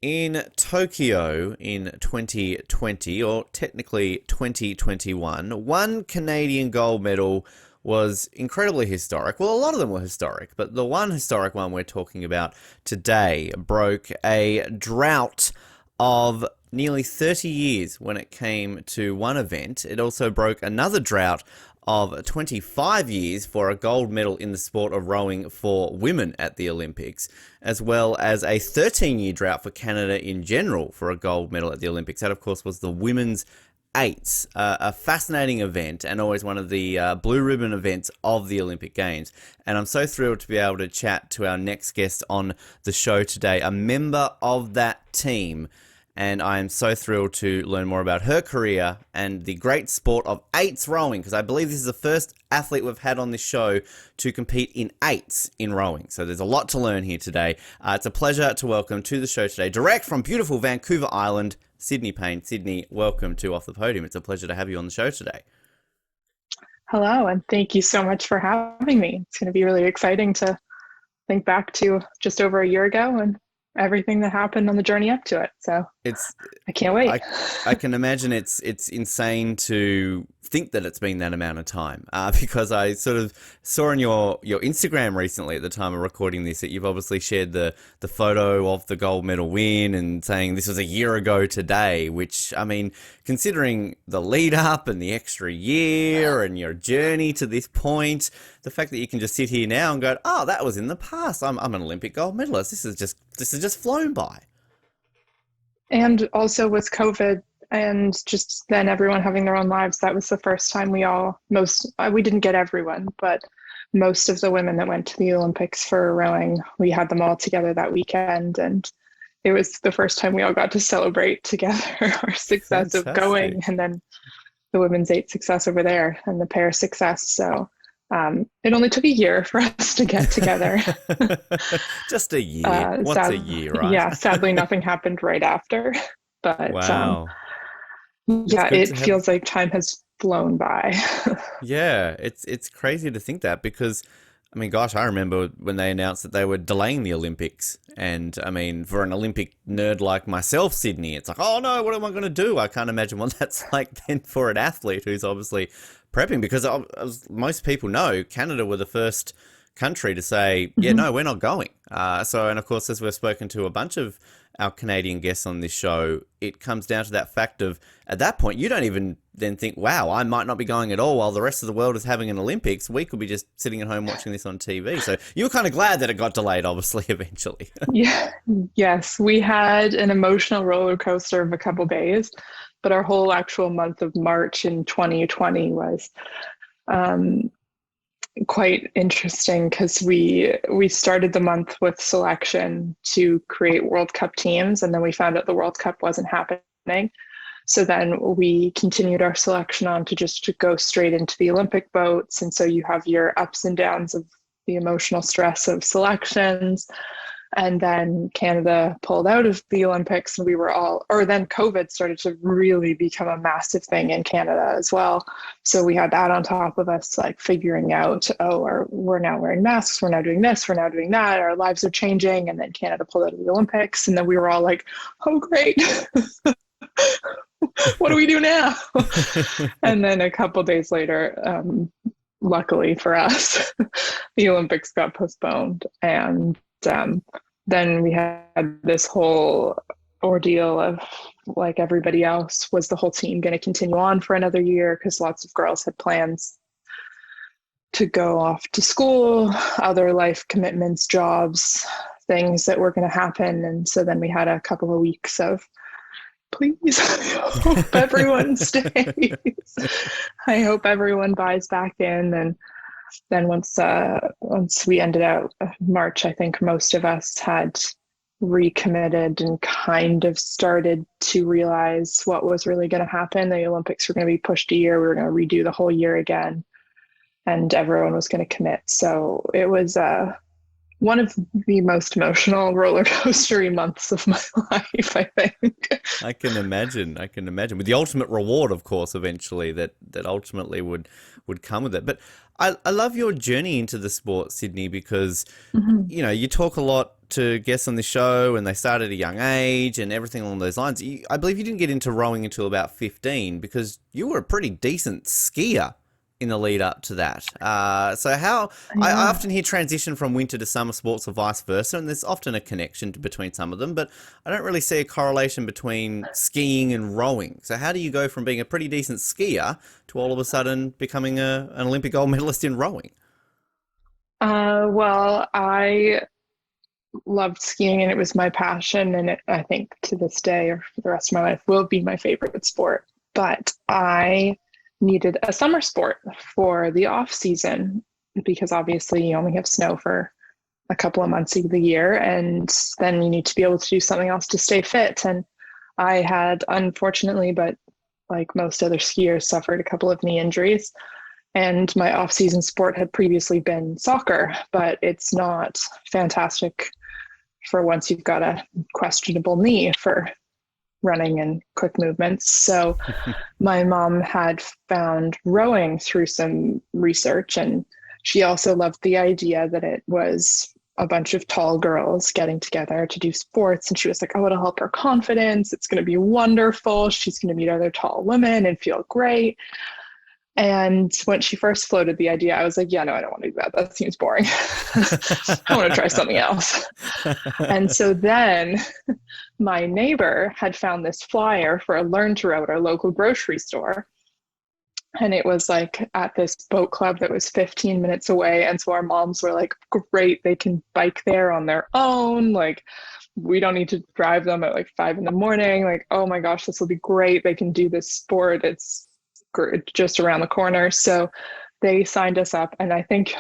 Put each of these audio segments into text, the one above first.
In Tokyo in 2020, or technically 2021, one Canadian gold medal was incredibly historic. Well, a lot of them were historic, but the one historic one we're talking about today broke a drought of nearly 30 years when it came to one event. It also broke another drought of 25 years for a gold medal in the sport of rowing for women at the Olympics, as well as a 13-year drought for Canada in general for a gold medal at the Olympics. That, of course, was the women's eights, a fascinating event and always one of the blue ribbon events of the Olympic Games. And I'm so thrilled to be able to chat to our next guest on the show today, a member of that team. And I am so thrilled to learn more about her career and the great sport of eights rowing, because I believe this is the first athlete we've had on this show to compete in eights in rowing. So there's a lot to learn here today. It's a pleasure to welcome to the show today, direct from beautiful Vancouver Island, Sydney Payne. Sydney, welcome to Off the Podium. It's a pleasure to have you on the show today. Hello, and thank you so much for having me. It's going to be really exciting to think back to just over a year ago and everything that happened on the journey up to it. So It's I can't wait. I can imagine it's insane to think that it's been that amount of time, because I sort of saw on your Instagram recently at the time of recording this that you've obviously shared the photo of the gold medal win and saying this was a year ago today, which, I mean, considering the lead up and the extra year and your journey to this point, the fact that you can just sit here now and go, oh, that was in the past. I'm an Olympic gold medalist. This is just flown by. And also with COVID and just then everyone having their own lives, that was the first time we didn't get everyone, but most of the women that went to the Olympics for rowing, we had them all together that weekend. And it was the first time we all got to celebrate together our success of going, and then the women's eight success over there and the pair success. So it only took a year for us to get together. Just a year. What's a year, right? Yeah, sadly, nothing happened right after. But Wow. yeah, it feels like time has flown by. Yeah, it's crazy to think that, because, I mean, gosh, I remember when they announced that they were delaying the Olympics. And, I mean, for an Olympic nerd like myself, Sydney, it's like, oh, no, what am I going to do? I can't imagine what that's like then for an athlete who's obviously prepping, because as most people know, Canada were the first country to say, yeah, no, we're not going. And of course, as we've spoken to a bunch of our Canadian guests on this show, it comes down to that fact of, at that point, you don't even then think, wow, I might not be going at all while the rest of the world is having an Olympics. We could be just sitting at home watching this on TV. So you were kind of glad that it got delayed, obviously, eventually. Yeah, yes, we had an emotional roller coaster of a couple days, but our whole actual month of March in 2020 was quite interesting, because we started the month with selection to create World Cup teams, and then we found out the World Cup wasn't happening. So then we continued our selection on to go straight into the Olympic boats. And so you have your ups and downs of the emotional stress of selections. And then Canada pulled out of the Olympics, and then COVID started to really become a massive thing in Canada as well. So we had that on top of us, like figuring out, we're now wearing masks, we're now doing this, we're now doing that, our lives are changing. And then Canada pulled out of the Olympics, and then we were all like, oh, great. What do we do now? And then a couple days later, luckily for us, the Olympics got postponed. And then we had this whole ordeal of, like everybody else, was the whole team going to continue on for another year? Because lots of girls had plans to go off to school, other life commitments, jobs, things that were going to happen. And so then we had a couple of weeks of, please, I hope everyone stays. I hope everyone buys back in. And then once we ended out March, I think most of us had recommitted and kind of started to realize what was really going to happen. The Olympics were going to be pushed a year. We were going to redo the whole year again, and everyone was going to commit. So it was one of the most emotional roller coastery months of my life, I think. I can imagine. With the ultimate reward, of course, eventually that ultimately would come with it. But I love your journey into the sport, Sydney, because you know, you talk a lot to guest on the show and they started at a young age and everything along those lines. I believe you didn't get into rowing until about 15 because you were a pretty decent skier in the lead up to that. So how I Yeah. often hear transition from winter to summer sports or vice versa, and there's often a connection between some of them, but I don't really see a correlation between skiing and rowing. So how do you go from being a pretty decent skier to all of a sudden becoming an Olympic gold medalist in rowing? Well, I loved skiing and it was my passion, and I think to this day or for the rest of my life will be my favorite sport. But I needed a summer sport for the off season because obviously you only have snow for a couple of months of the year, and then you need to be able to do something else to stay fit. And I had, unfortunately, but like most other skiers, suffered a couple of knee injuries. And my off-season sport had previously been soccer, but it's not fantastic for once you've got a questionable knee for running and quick movements. So my mom had found rowing through some research, and she also loved the idea that it was a bunch of tall girls getting together to do sports. And she was like, oh, it'll help her confidence. It's going to be wonderful. She's going to meet other tall women and feel great. And when she first floated the idea, I was like, yeah, no, I don't want to do that. That seems boring. I want to try something else. And so then my neighbor had found this flyer for a learn to row at our local grocery store. And it was like at this boat club that was 15 minutes away. And so our moms were like, great, they can bike there on their own. Like, we don't need to drive them at like 5 a.m. Like, oh my gosh, this will be great. They can do this sport. It's just around the corner. So they signed us up. And I think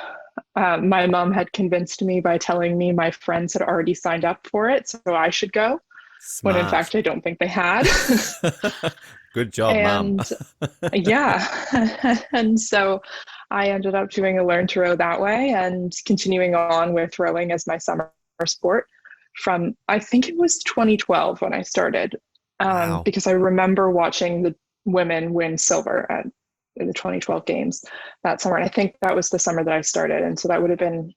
my mom had convinced me by telling me my friends had already signed up for it, so I should go, when in Smart. fact I don't think they had. Good job, Mum. And yeah, and so I ended up doing a learn to row that way and continuing on with rowing as my summer sport from, I think it was 2012 when I started, Wow. because I remember watching the women win silver at the 2012 games that summer. And I think that was the summer that I started. And so that would have been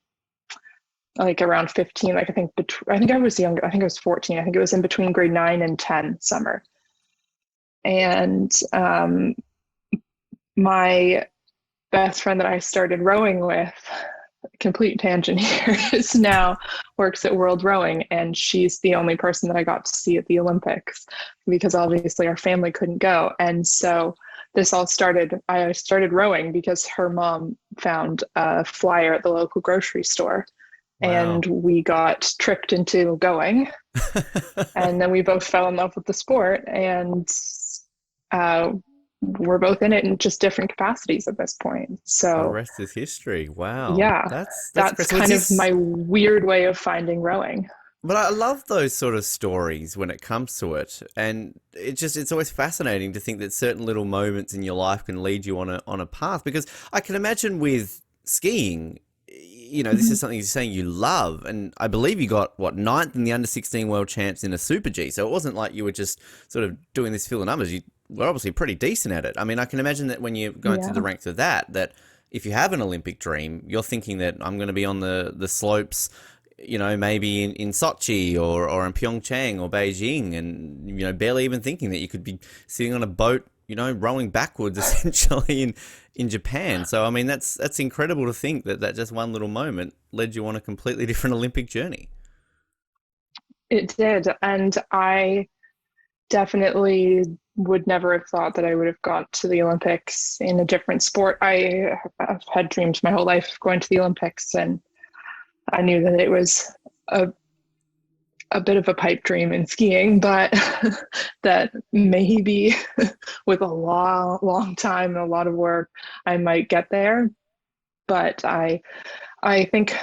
like around 15. Like I think I was younger. I think I was 14. I think it was in between grade 9 and 10 summer. And my best friend that I started rowing with, complete tangent here, is now works at World Rowing, and she's the only person that I got to see at the Olympics because obviously our family couldn't go. And so this all started, I started rowing because her mom found a flyer at the local grocery store, and Wow. we got tricked into going, and then we both fell in love with the sport, and uh, we're both in it in just different capacities at this point. The So rest is history. Wow. yeah, That's that's incredible. Is kind of this my weird way of finding rowing. but I love those sort of stories when it comes to it. And it's always fascinating to think that certain little moments in your life can lead you on a path because I can imagine with skiing, this is something you're saying you love, and I believe you got what ninth in the under 16 world champs in a Super G. So it wasn't like you were just sort of doing this fill of numbers. You were obviously pretty decent at it. I mean, I can imagine that when you're going through the Yeah. ranks of that if you have an Olympic dream, you're thinking that I'm going to be on the slopes, maybe in Sochi or in Pyeongchang or Beijing, and barely even thinking that you could be sitting on a boat, rowing backwards essentially in Japan. So I mean, that's incredible to think that just one little moment led you on a completely different Olympic journey. It did. And I definitely would never have thought that I would have got to the Olympics in a different sport. Have had dreamed my whole life of going to the Olympics, and I knew that it was a, a bit of a pipe dream in skiing, but that maybe with a long time and a lot of work, I might get there. But I think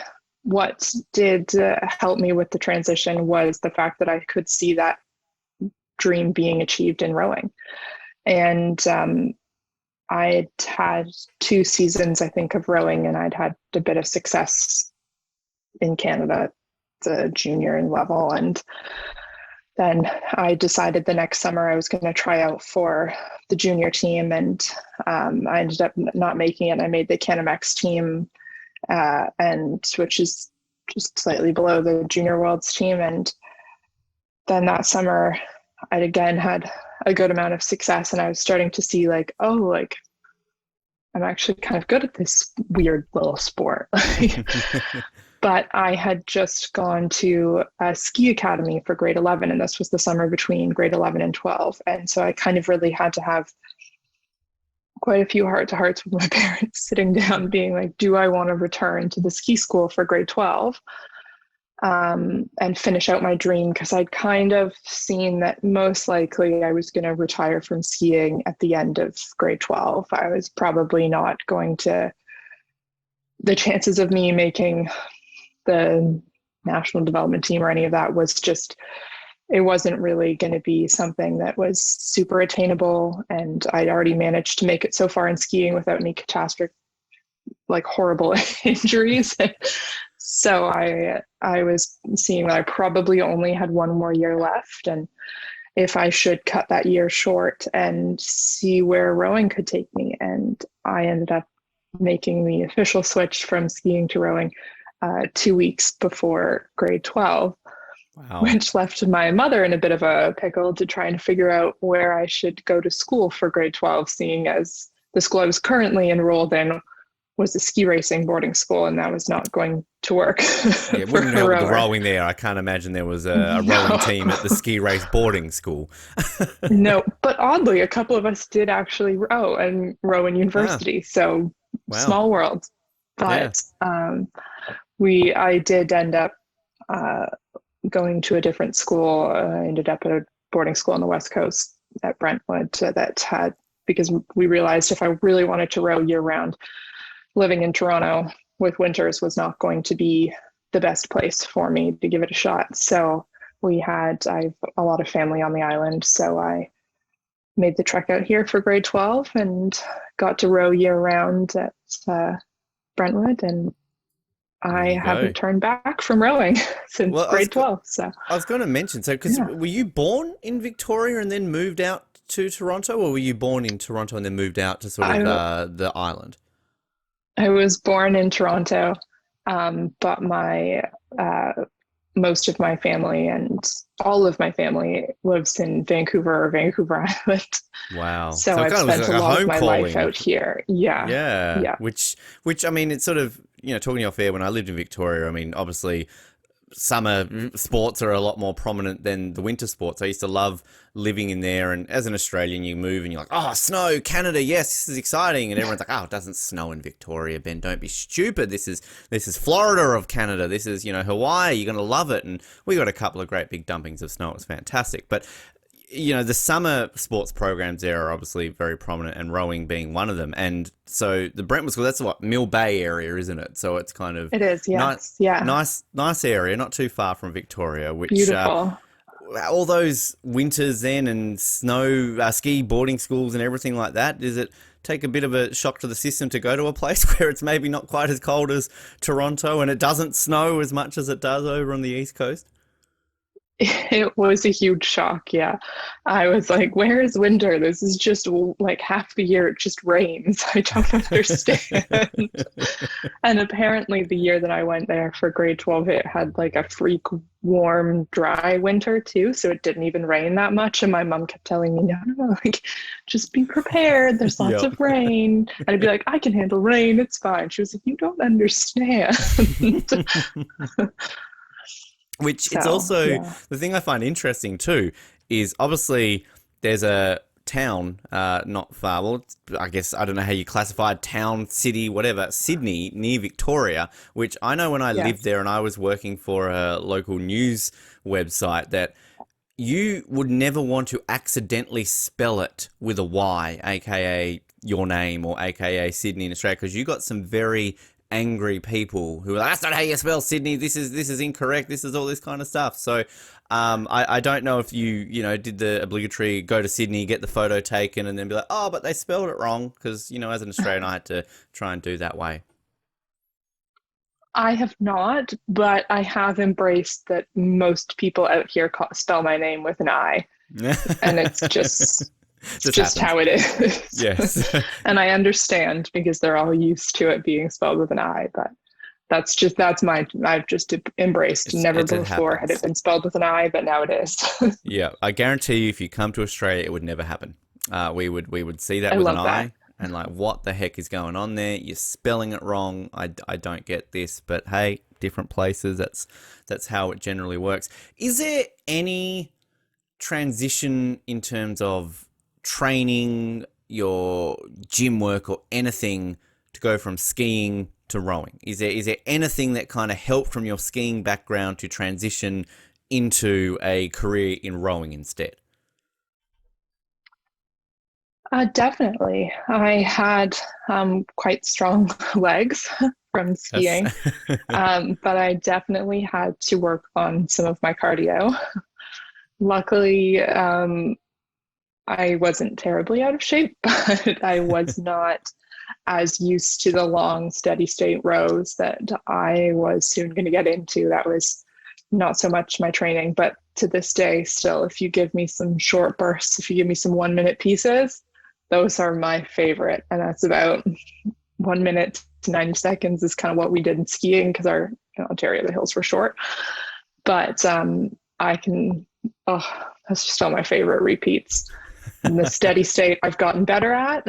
what did help me with the transition was the fact that I could see that dream being achieved in rowing. And I'd had 2 seasons, I think, of rowing, and I'd had a bit of success in Canada, the junior level. And then I decided the next summer I was going to try out for the junior team, and I ended up not making it. I made the Canamex team, and which is just slightly below the junior worlds team. And then that summer, I'd again had a good amount of success, and I was starting to see like, oh, like I'm actually kind of good at this weird little sport. But I had just gone to a ski academy for grade 11, and this was the summer between grade 11 and 12. And so I kind of really had to have quite a few heart to hearts with my parents, sitting down being like, do I want to return to the ski school for grade 12 and finish out my dream? Because I'd kind of seen that most likely I was going to retire from skiing at the end of grade 12. I was probably not going to, the chances of me making the national development team or any of that was just, it wasn't really going to be something that was super attainable. And I'd already managed to make it so far in skiing without any catastrophic, like horrible injuries. So I was seeing that I probably only had one more year left. And if I should cut that year short and see where rowing could take me. And I ended up making the official switch from skiing to rowing 2 weeks before grade 12, Wow. which left my mother in a bit of a pickle to try and figure out where I should go to school for grade 12, seeing as the school I was currently enrolled in was a ski racing boarding school, and that was not going to work. Yeah, it wouldn't help with the rowing there. I can't imagine there was a rowing team at the ski race boarding school. No, but oddly, a couple of us did actually row and row in university. So Wow. small world. But I did end up going to a different school. I ended up at a boarding school on the West Coast at Brentwood that had, because we realized if I really wanted to row year round, living in Toronto with winters was not going to be the best place for me to give it a shot. So I've a lot of family on the island. So I made the trek out here for grade 12 and got to row year round at Brentwood. And I haven't turned back from rowing since grade 12. So I was going to mention, because were you born in Victoria and then moved out to Toronto, or were you born in Toronto and then moved out to sort of the island? I was born in Toronto, but my most of my family and all of my family lives in Vancouver or Vancouver Island. Wow. So I've spent a lot of my life out here. Yeah. Which I mean, it's sort of, talking to you off air, when I lived in Victoria, I mean, obviously summer sports are a lot more prominent than the winter sports. I used to love living in there, and as an Australian, you move and you're like, oh, snow, Canada, yes, this is exciting, and everyone's like, oh, it doesn't snow in Victoria, Ben, don't be stupid, this is Florida of Canada, this is, Hawaii, you're going to love it. And we got a couple of great big dumpings of snow. It was fantastic. But the summer sports programs there are obviously very prominent, and rowing being one of them. And so the Brentwood School, that's what, Mill Bay area, isn't it? So it's kind of... It is, yes. Nice area, not too far from Victoria, which... Beautiful. All those winters then, and snow, ski boarding schools and everything like that, does it take a bit of a shock to the system to go to a place where it's maybe not quite as cold as Toronto and it doesn't snow as much as it does over on the East Coast? It was a huge shock, yeah. I was like, where is winter? This is just like half the year it just rains. I don't understand. And apparently the year that I went there for grade 12, it had like a freak warm, dry winter too. So it didn't even rain that much. And my mom kept telling me, no, like, just be prepared. There's lots of rain. And I'd be like, I can handle rain. It's fine. She was like, you don't understand. Which it's also, the thing I find interesting too, is obviously there's a town not far, well, I guess, I don't know how you classify town, city, whatever, Sydney, near Victoria, which I know when I lived there and I was working for a local news website, that you would never want to accidentally spell it with a Y, aka your name, or aka Sydney in Australia, because you got some very angry people who are like, that's not how you spell Sydney, this is incorrect, this is all this kind of stuff. So I don't know if you did the obligatory go to Sydney, get the photo taken, and then be like, oh, but they spelled it wrong, because as an Australian I had to try and do that way. I have not, but I have embraced that most people out here spell my name with an I. And it's just how it is. Yes. And I understand, because they're all used to it being spelled with an I, but that's my, I've just embraced. Never It before had it happens. been spelled with an I, but now it is. Yeah, I guarantee you, if you come to Australia, it would never happen. We would see that I with an love that. eye, and like, what the heck is going on there? You're spelling it wrong. I don't get this, but hey, different places. That's how it generally works. Is there any transition in terms of training, your gym work, or anything to go from skiing to rowing? Is there anything that kind of helped from your skiing background to transition into a career in rowing instead? Definitely. I had quite strong legs from That's skiing, but I definitely had to work on some of my cardio. Luckily, I wasn't terribly out of shape, but I was not as used to the long, steady state rows that I was soon going to get into. That was not so much my training, but to this day, still, if you give me some short bursts, if you give me some 1 minute pieces, those are my favorite. And that's about 1 minute to 90 seconds is kind of what we did in skiing because our in Ontario, the hills were short. But I can, oh, that's just all my favorite repeats. And the steady state I've gotten better at,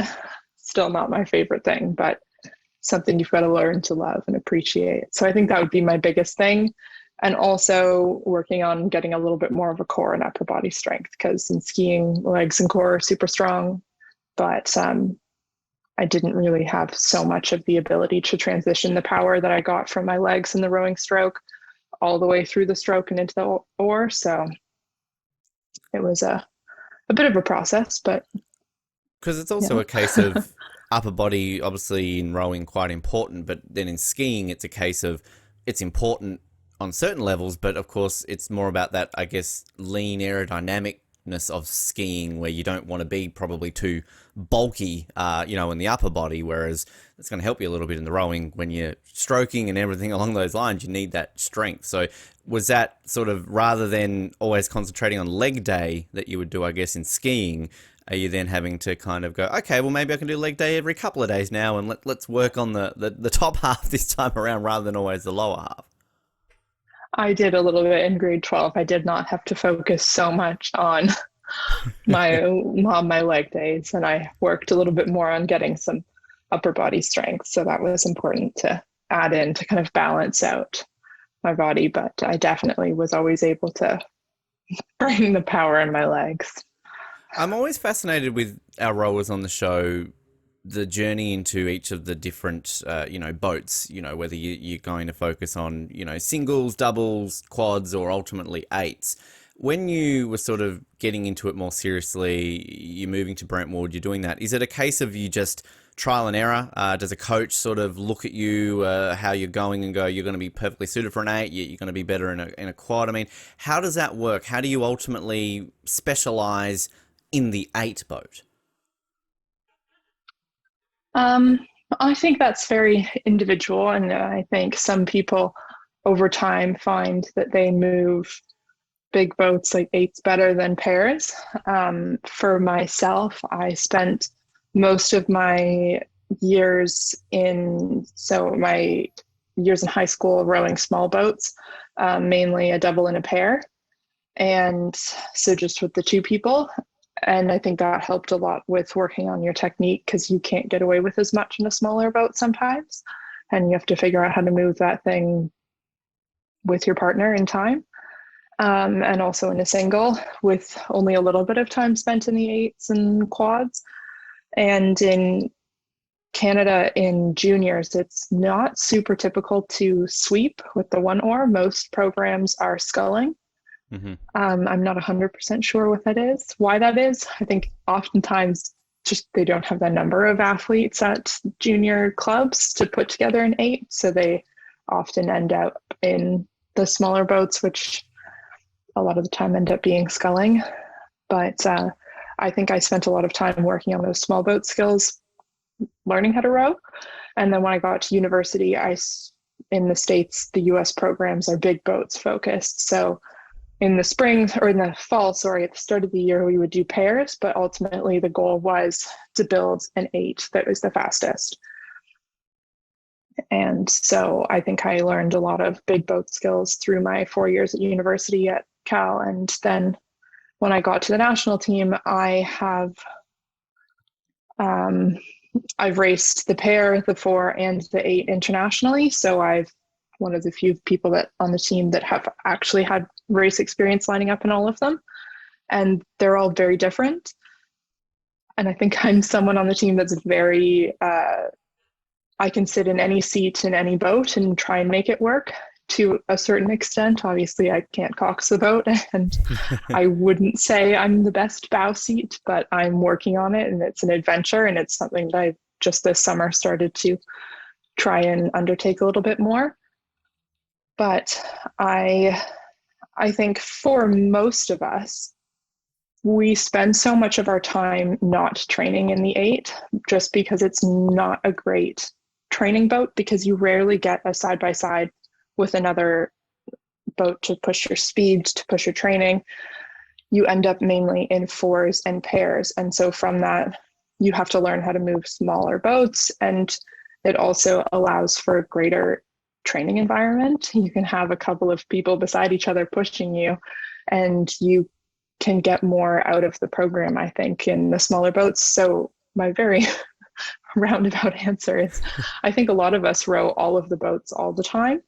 still not my favorite thing, but something you've got to learn to love and appreciate. So I think that would be my biggest thing. And also working on getting a little bit more of a core and upper body strength because in skiing, legs and core are super strong, but I didn't really have so much of the ability to transition the power that I got from my legs in the rowing stroke all the way through the stroke and into the oar. So it was a bit of a process, but Because it's you also know. a case of upper body, obviously in rowing, quite important, but then in skiing, it's a case of it's important on certain levels, but of course, it's more about that, I guess, lean aerodynamicness of skiing where you don't want to be probably too bulky, in the upper body, whereas it's going to help you a little bit in the rowing when you're stroking and everything along those lines. You need that strength. So, was that sort of rather than always concentrating on leg day that you would do, I guess, in skiing? Are you then having to kind of go, okay, well, maybe I can do leg day every couple of days now, and let's work on the top half this time around rather than always the lower half? I did a little bit in grade 12. I did not have to focus so much on my leg days, and I worked a little bit more on getting some upper body strength. So that was important to add in to kind of balance out my body. But I definitely was always able to bring the power in my legs. I'm always fascinated with our rowers on the show, the journey into each of the different, boats, whether you're going to focus on, singles, doubles, quads, or ultimately eights. When you were sort of getting into it more seriously, you're moving to Brentwood, you're doing that. Is it a case of you just trial and error? Does a coach sort of look at you, how you're going and go, you're going to be perfectly suited for an eight, you're going to be better in a quad? I mean, how does that work? How do you ultimately specialize in the eight boat? Um, I think that's very individual, and I think some people over time find that they move big boats like eights better than pairs. For myself, I spent most of my my years in high school rowing small boats, mainly a double and a pair. And so just with the two people. And I think that helped a lot with working on your technique because you can't get away with as much in a smaller boat sometimes. And you have to figure out how to move that thing with your partner in time. And also in a single with only a little bit of time spent in the eights and quads. And in Canada, in juniors, it's not super typical to sweep with the one oar. Most programs are sculling. Mm-hmm. I'm not 100% sure what that is, why that is. I think oftentimes just they don't have the number of athletes at junior clubs to put together an eight. So they often end up in the smaller boats, which a lot of the time end up being sculling. But I think I spent a lot of time working on those small boat skills, learning how to row. And then when I got to university, in the States, the US programs are big boats focused. So in the spring or in the fall, sorry, at the start of the year, we would do pairs, but ultimately the goal was to build an eight that was the fastest. And so I think I learned a lot of big boat skills through my 4 years at university at Cal. And then when I got to the national team, um, I've raced the pair, the 4, and the 8 internationally. So I've one of the few people that on the team that have actually had race experience lining up in all of them. And they're all very different. And I think I'm someone on the team that's very, I can sit in any seat in any boat and try and make it work to a certain extent. Obviously, I can't cox the boat, and I wouldn't say I'm the best bow seat, but I'm working on it, and it's an adventure, and it's something that I just this summer started to try and undertake a little bit more. But I think for most of us, we spend so much of our time not training in the 8 just because it's not a great training boat, because you rarely get a side by side with another boat to push your speed, to push your training. You end up mainly in 4s and pairs. And so from that, you have to learn how to move smaller boats. And it also allows for a greater training environment. You can have a couple of people beside each other pushing you, and you can get more out of the program, I think, in the smaller boats. So my very roundabout answer is I think a lot of us row all of the boats all the time.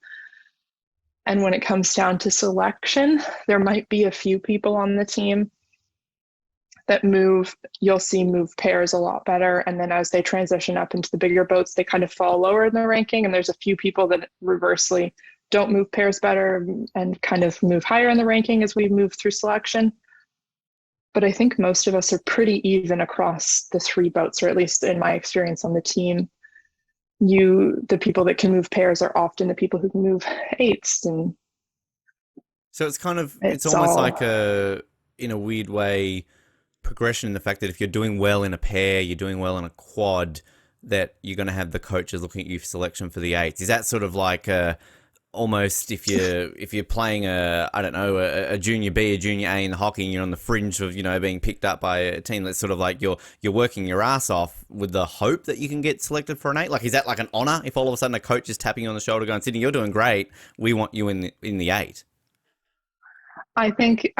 And when it comes down to selection, there might be a few people on the team that you'll see move pairs a lot better. And then as they transition up into the bigger boats, they kind of fall lower in the ranking. And there's a few people that reversely don't move pairs better and kind of move higher in the ranking as we move through selection. But I think most of us are pretty even across the 3 boats, or at least in my experience on the team. The people that can move pairs are often the people who can move 8s. And so it's almost like in a weird way, progression in the fact that if you're doing well in a pair, you're doing well in a quad, that you're going to have the coaches looking at you for selection for the 8s. Is that sort of like almost if you're playing a junior B, a junior A in the hockey, and you're on the fringe of being picked up by a team that's sort of like you're working your ass off with the hope that you can get selected for an 8? Like, is that like an honor if all of a sudden a coach is tapping you on the shoulder going, Sydney, you're doing great, we want you in the 8? I think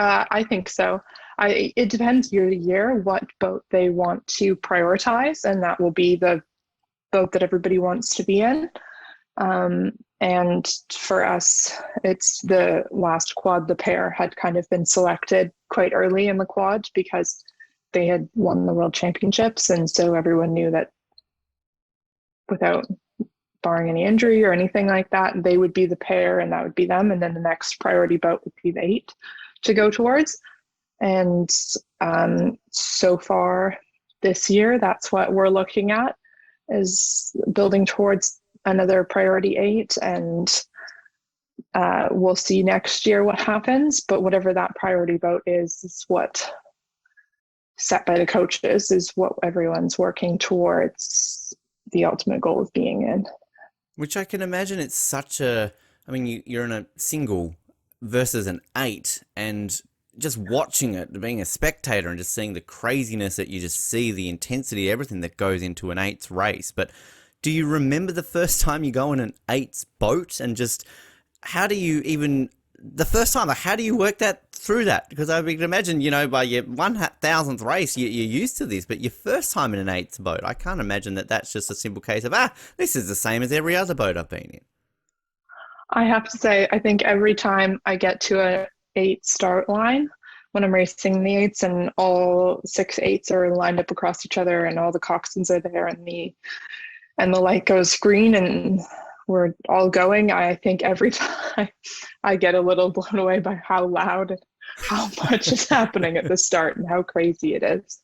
so. It depends year to year what boat they want to prioritize, and that will be the boat that everybody wants to be in. And for us, it's the last quad. The pair had kind of been selected quite early in the quad because they had won the world championships. And so everyone knew that without barring any injury or anything like that, they would be the pair and that would be them. And then the next priority boat would be the 8 to go towards. And so far this year, that's what we're looking at, is building towards another priority 8, and we'll see next year what happens. But whatever that priority boat is what set by the coaches, is what everyone's working towards the ultimate goal of being in. Which I can imagine it's such a, I mean, you're in a single versus an 8, and just watching it, being a spectator and just seeing the craziness that you just see, the intensity, everything that goes into an 8's race. But do you remember the first time you go in an 8's boat, and just how do you even, the first time, like, how do you work that through that? Because I can imagine, by your 1,000th race, you're used to this, but your first time in an 8's boat, I can't imagine that that's just a simple case of, this is the same as every other boat I've been in. I have to say, I think every time I get to a 8 start line, when I'm racing the 8s and all 6 8s are lined up across each other and all the coxswains are there and the light goes green and we're all going, I think every time I get a little blown away by how loud and how much is happening at the start and how crazy it is.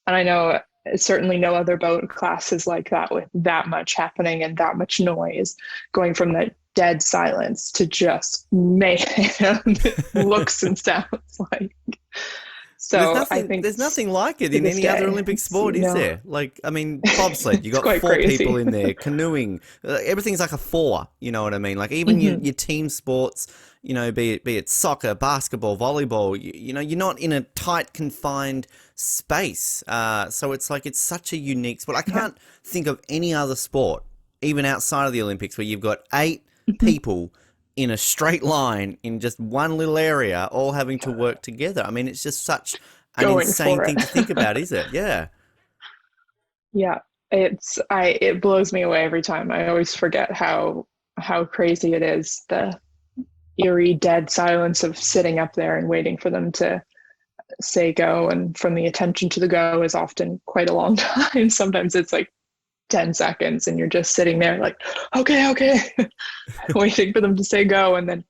And I know certainly no other boat class is like that, with that much happening and that much noise, going from that dead silence to just mayhem looks and sounds like. So I think there's nothing like it in any other Olympic sport, is there? Like, I mean, bobsled, you got 4 crazy. people in there, canoeing, everything's like a 4, you know what I mean? Like, even your team sports, be it soccer, basketball, volleyball, you're not in a tight, confined space. So it's like, it's such a unique sport. I can't think of any other sport even outside of the Olympics, where you've got 8 people in a straight line in just one little area, all having to work together. I mean, it's just such an Going insane for it. thing to think about, is it? Yeah. Yeah, it blows me away every time. I always forget how crazy it is, the eerie dead silence of sitting up there and waiting for them to say go, and from the attention to the go is often quite a long time. Sometimes it's like 10 seconds and you're just sitting there like, okay, okay, waiting for them to say go, and then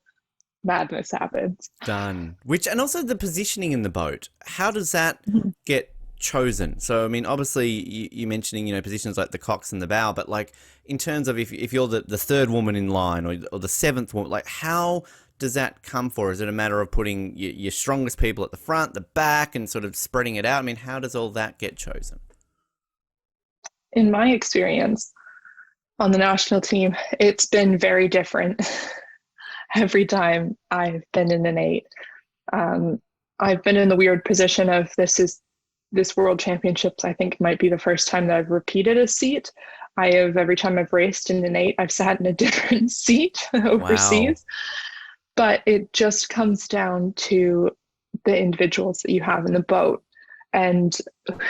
madness happens. Done. Which, and also the positioning in the boat. How does that Mhm. get chosen? So, I mean, obviously, you mentioning, positions like the cox and the bow, but like in terms of if you're the third woman in line, or the seventh woman, like how does that come for? Is it a matter of putting your strongest people at the front, the back, and sort of spreading it out? I mean, how does all that get chosen? In my experience on the national team, it's been very different every time I've been in an eight. Um, I've been in the weird position of this World Championships. I think might be the first time that I've repeated a seat. I have every time I've raced in an eight, I've sat in a different seat Wow. overseas. But it just comes down to the individuals that you have in the boat and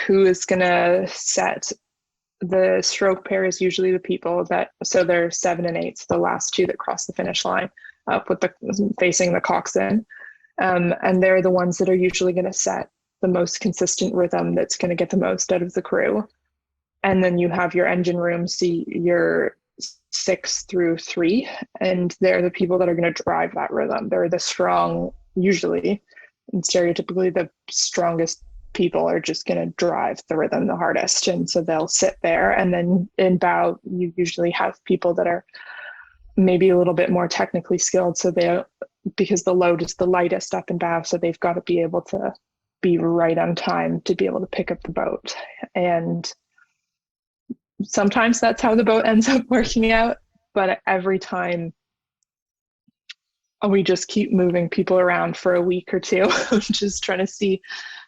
who is going to set the stroke pair. Is usually the people that, so they're 7 and 8, the last two that cross the finish line up with the facing the coxswain. And they're the ones that are usually going to set the most consistent rhythm that's going to get the most out of the crew. And then you have your engine room, see your 6 through 3, and they're the people that are going to drive that rhythm. They're the strong, usually, and stereotypically, the strongest people are just going to drive the rhythm the hardest. And so they'll sit there. And then in bow, you usually have people that are maybe a little bit more technically skilled. So they, because the load is the lightest up in bow, so they've got to be able to be right on time to be able to pick up the boat. And sometimes that's how the boat ends up working out. But every time we just keep moving people around for a week or two, just trying to see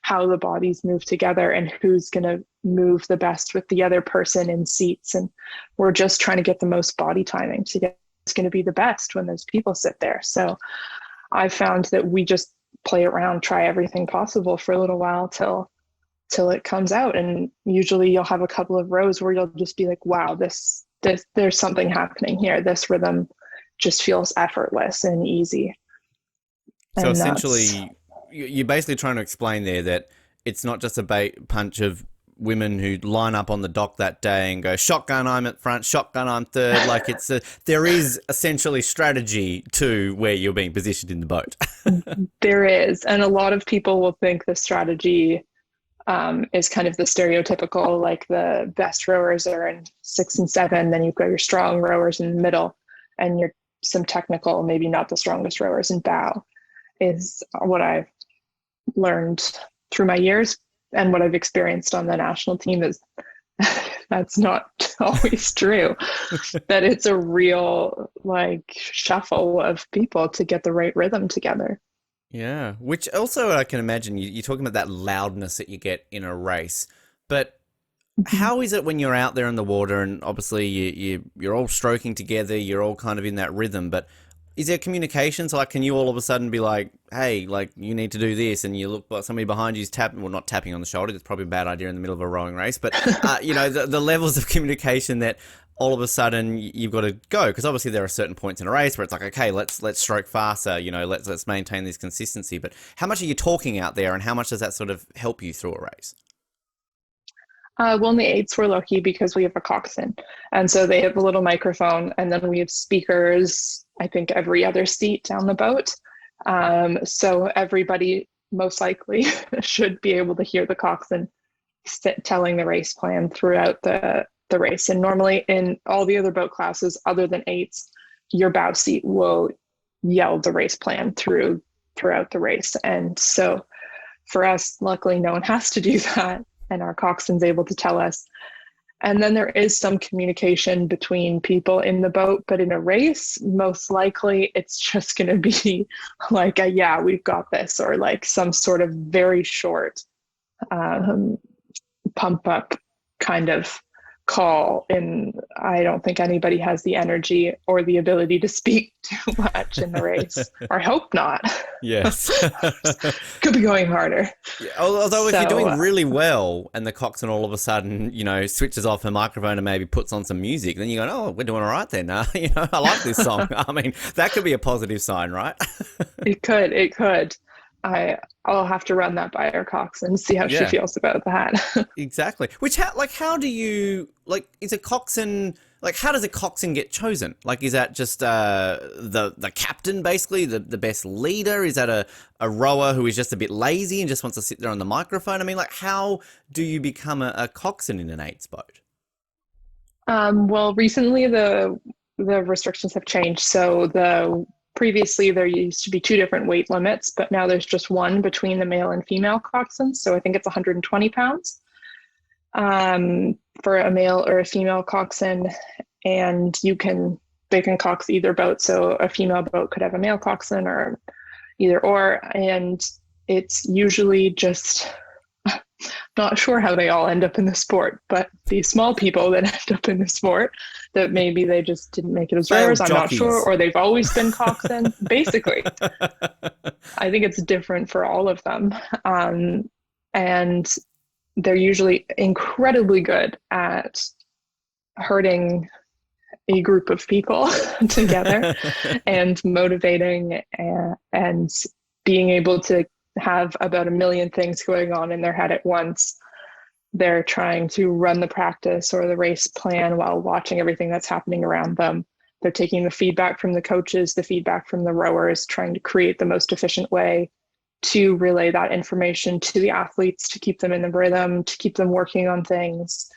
how the bodies move together and who's going to move the best with the other person in seats. And we're just trying to get the most body timing to get who's going to be the best when those people sit there. So I found that we just play around, try everything possible for a little while till it comes out. And usually you'll have a couple of rows where you'll just be like, wow, this there's something happening here. This rhythm just feels effortless and easy. So And that's essentially, you're basically trying to explain there that it's not just a bunch of women who line up on the dock that day and go, shotgun, I'm at front, shotgun, I'm third. Like there is essentially strategy to where you're being positioned in the boat. there is. And a lot of people will think the strategy is kind of the stereotypical, like the best rowers are in 6 and 7, then you've got your strong rowers in the middle, and you're some technical, maybe not the strongest rowers in bow, is what I've learned through my years. And what I've experienced on the national team is that's not always true. That it's a real like shuffle of people to get the right rhythm together. Yeah, which also I can imagine you're talking about that loudness that you get in a race, but Mhm. how is it when you're out there in the water and obviously you're all stroking together, you're all kind of in that rhythm, but is there communication? So like, can you all of a sudden be like, hey, like you need to do this, and you look like somebody behind you's tapping, well, not tapping on the shoulder. That's probably a bad idea in the middle of a rowing race, but the levels of communication that all of a sudden you've got to go, because obviously there are certain points in a race where it's like, okay, let's stroke faster, let's maintain this consistency. But how much are you talking out there, and how much does that sort of help you through a race? Well, in the eights, we're lucky because we have a coxswain. And so they have a little microphone, and then we have speakers, I think, every other seat down the boat. So everybody most likely should be able to hear the coxswain telling the race plan throughout the race. And normally in all the other boat classes, other than eights, your bow seat will yell the race plan throughout the race. And so for us, luckily, no one has to do that. And our coxswain's able to tell us. And then there is some communication between people in the boat, but in a race, most likely it's just going to be like, yeah, we've got this, or like some sort of very short um, pump up kind of call, and I don't think anybody has the energy or the ability to speak too much in the race, or I hope not. Yes. Could be going harder. Yeah, although if you're So doing really well and the coxswain all of a sudden, switches off her microphone and maybe puts on some music, then you go, oh, we're doing all right then. I like this song. I mean, that could be a positive sign, right? it could. I'll have to run that by our Cox and see how she Yeah. feels about that. Exactly. How do you, is a coxswain, how does a coxswain get chosen? Is that just the captain, basically, the best leader? Is that a rower who is just a bit lazy and just wants to sit there on the microphone? I mean, how do you become a coxswain in an eights boat? Well, recently the restrictions have changed. So previously there used to be two different weight limits, but now there's just one between the male and female coxswains. So I think it's 120 pounds for a male or a female coxswain, and they can cox either boat. So a female boat could have a male coxswain or either or, and it's usually just not sure how they all end up in the sport, but these small people that end up in the sport, that maybe they just didn't make it as rowers, I'm not sure, or they've always been coxswains. Basically, I think it's different for all of them. And they're usually incredibly good at herding a group of people together and motivating and being able to have about a million things going on in their head at once. They're trying to run the practice or the race plan while watching everything that's happening around them. They're taking the feedback from the coaches, the feedback from the rowers, trying to create the most efficient way to relay that information to the athletes, to keep them in the rhythm, to keep them working on things.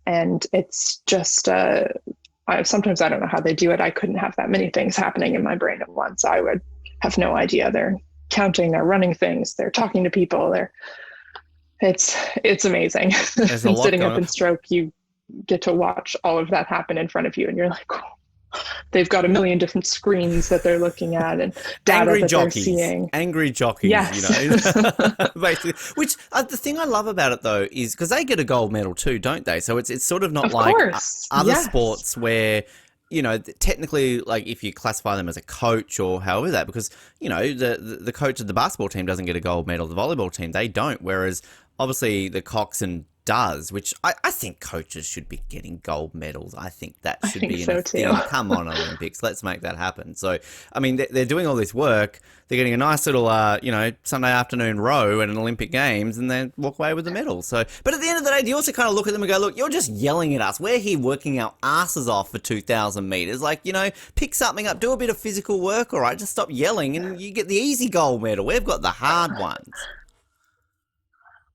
And it's just, sometimes I don't know how they do it. I couldn't have that many things happening in my brain at once. I would have no idea. They're counting, they're running things, they're talking to people, it's amazing. And sitting up in stroke, you get to watch all of that happen in front of you, and you're like, oh, they've got a million different screens that they're looking at and data that they're seeing. Angry jockeys, yes. Basically. Which the thing I love about it though is because they get a gold medal too, don't they? So it's sort of not of like course. other yes. sports where technically, if you classify them as a coach or however that, because, the coach of the basketball team doesn't get a gold medal, the volleyball team, they don't. Whereas, obviously, the coxswain does, which I think coaches should be getting gold medals. I think that should be in a thing. Come on, Olympics, let's make that happen. So, I mean, they're doing all this work. They're getting a nice little, Sunday afternoon row at an Olympic Games, and then walk away with the medal. So, but at the end of the day, do you also kind of look at them and go, look, you're just yelling at us. We're here working our asses off for 2,000 meters. Pick something up, do a bit of physical work, all right? Just stop yelling, and you get the easy gold medal. We've got the hard ones.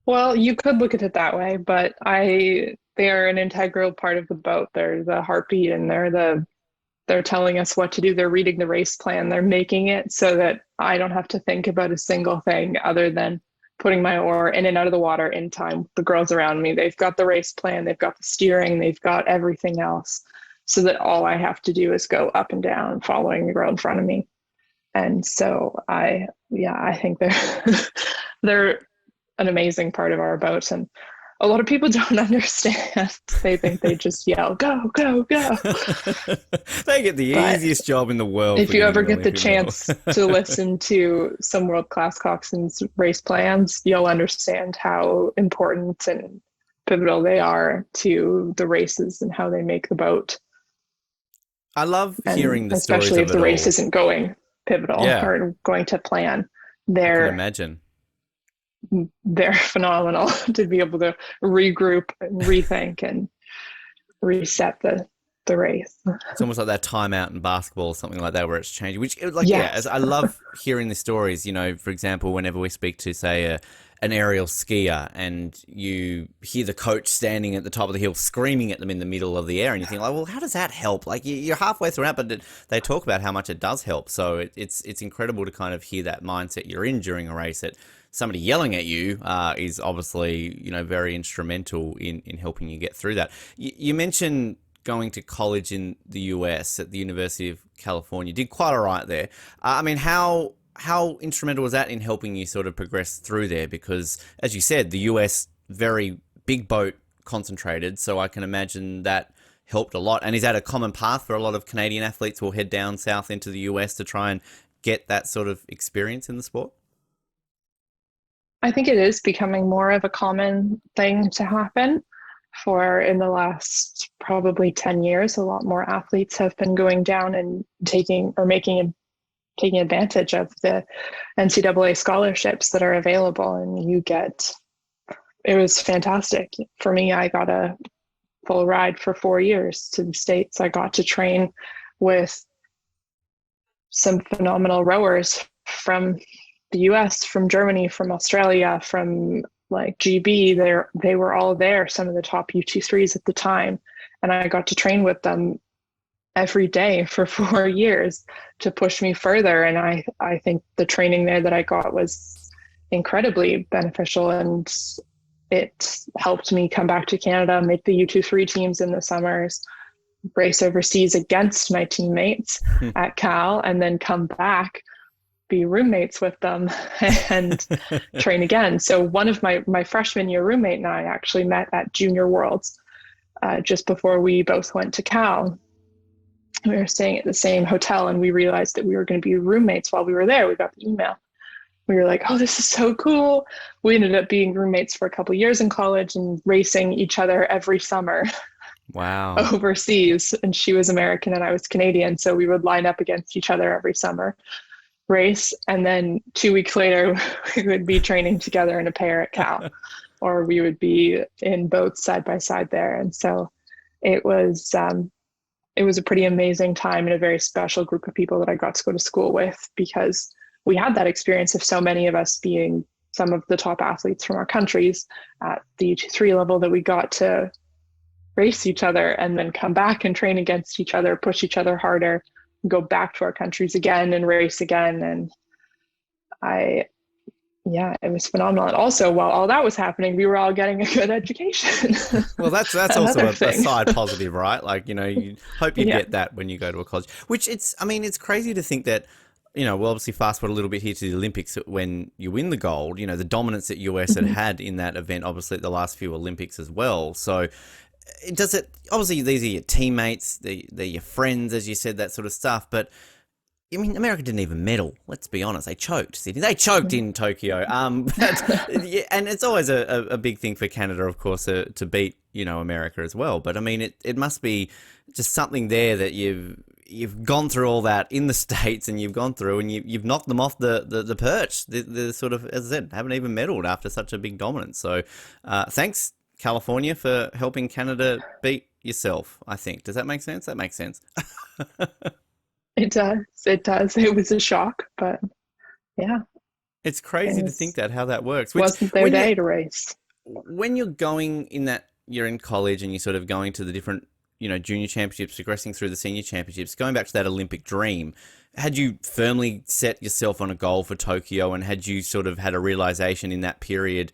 Well, you could look at it that way, but they are an integral part of the boat. They're the heartbeat, and they're telling us what to do. They're reading the race plan. They're making it so that I don't have to think about a single thing other than putting my oar in and out of the water in time. The girls around me, they've got the race plan, they've got the steering, they've got everything else, so that all I have to do is go up and down following the girl in front of me. And so I think they're an amazing part of our boat, and a lot of people don't understand. They think they just yell, go, go, go. They get the easiest job in the world. If you ever get the chance to listen to some world-class coxswains race plans, you'll understand how important and pivotal they are to the races and how they make the boat. I love hearing the stories, especially if the race isn't going pivotal or going to plan. I can imagine. They're phenomenal to be able to regroup and rethink and reset the race. It's almost like that timeout in basketball or something like that, where it's changing. Which, I love hearing the stories. For example, whenever we speak to, say, an aerial skier, and you hear the coach standing at the top of the hill screaming at them in the middle of the air, and you think, well, how does that help? You're halfway through it, but they talk about how much it does help. So it's incredible to kind of hear that mindset you're in during a race. That somebody yelling at you is obviously, very instrumental in helping you get through that. You mentioned going to college in the US at the University of California. Did quite all right there. I mean, how instrumental was that in helping you sort of progress through there? Because, as you said, the US, very big boat concentrated, so I can imagine that helped a lot. And is that a common path for a lot of Canadian athletes who will head down south into the US to try and get that sort of experience in the sport? I think it is becoming more of a common thing to happen. For in the last probably 10 years, a lot more athletes have been going down and taking advantage of the NCAA scholarships that are available. And it was fantastic. For me, I got a full ride for 4 years to the States. I got to train with some phenomenal rowers from the US, from Germany, from Australia, from like GB. They were all there, some of the top UT3s at the time. And I got to train with them every day for 4 years to push me further. And I think the training there that I got was incredibly beneficial, and it helped me come back to Canada, make the U23 teams in the summers, race overseas against my teammates at Cal, and then come back, be roommates with them and train again. So one of my freshman year roommate and I actually met at Junior Worlds just before we both went to Cal. We were staying at the same hotel, and we realized that we were going to be roommates while we were there. We got the email. We were like, oh, this is so cool. We ended up being roommates for a couple of years in college and racing each other every summer. Wow. Overseas. And she was American and I was Canadian. So we would line up against each other every summer, race. And then 2 weeks later, we would be training together in a pair at Cal, or we would be in boats side by side there. And so it was a pretty amazing time and a very special group of people that I got to go to school with, because we had that experience of so many of us being some of the top athletes from our countries at the U3 level, that we got to race each other and then come back and train against each other, push each other harder, go back to our countries again and race again. And it was phenomenal. And also, while all that was happening, we were all getting a good education. Well, that's also a side positive, right? Like, you hope you get that when you go to a college, which it's crazy to think that, we'll obviously fast forward a little bit here to the Olympics. When you win the gold, the dominance that US had in that event, obviously at the last few Olympics as well. So obviously these are your teammates, they're your friends, as you said, that sort of stuff. But America didn't even medal. Let's be honest. They choked, Sydney. They choked in Tokyo. Yeah, and it's always a big thing for Canada, of course, to beat, America as well. But it must be just something there that you've gone through all that in the States, and you've gone through and you've knocked them off the perch. The sort of, as I said, haven't even medaled after such a big dominance. So thanks, California, for helping Canada beat yourself, I think. Does that make sense? That makes sense. It does. It does. It was a shock, but yeah. It's crazy to think how that works. Wasn't their day to race. When you're going you're in college and you're sort of going to the different, junior championships, progressing through the senior championships, going back to that Olympic dream, had you firmly set yourself on a goal for Tokyo, and had you sort of had a realization in that period,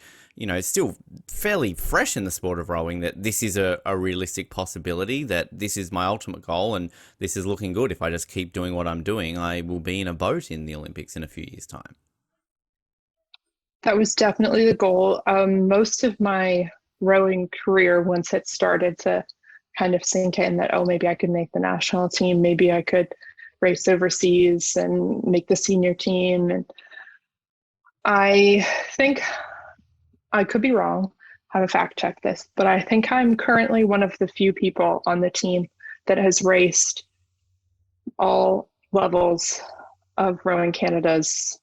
still fairly fresh in the sport of rowing, that this is a realistic possibility, that this is my ultimate goal and this is looking good. If I just keep doing what I'm doing, I will be in a boat in the Olympics in a few years' time? That was definitely the goal. Most of my rowing career, once it started to kind of sink in that, maybe I could make the national team, maybe I could race overseas and make the senior team. And I think, I could be wrong, have a fact check this, but I think I'm currently one of the few people on the team that has raced all levels of Rowing Canada's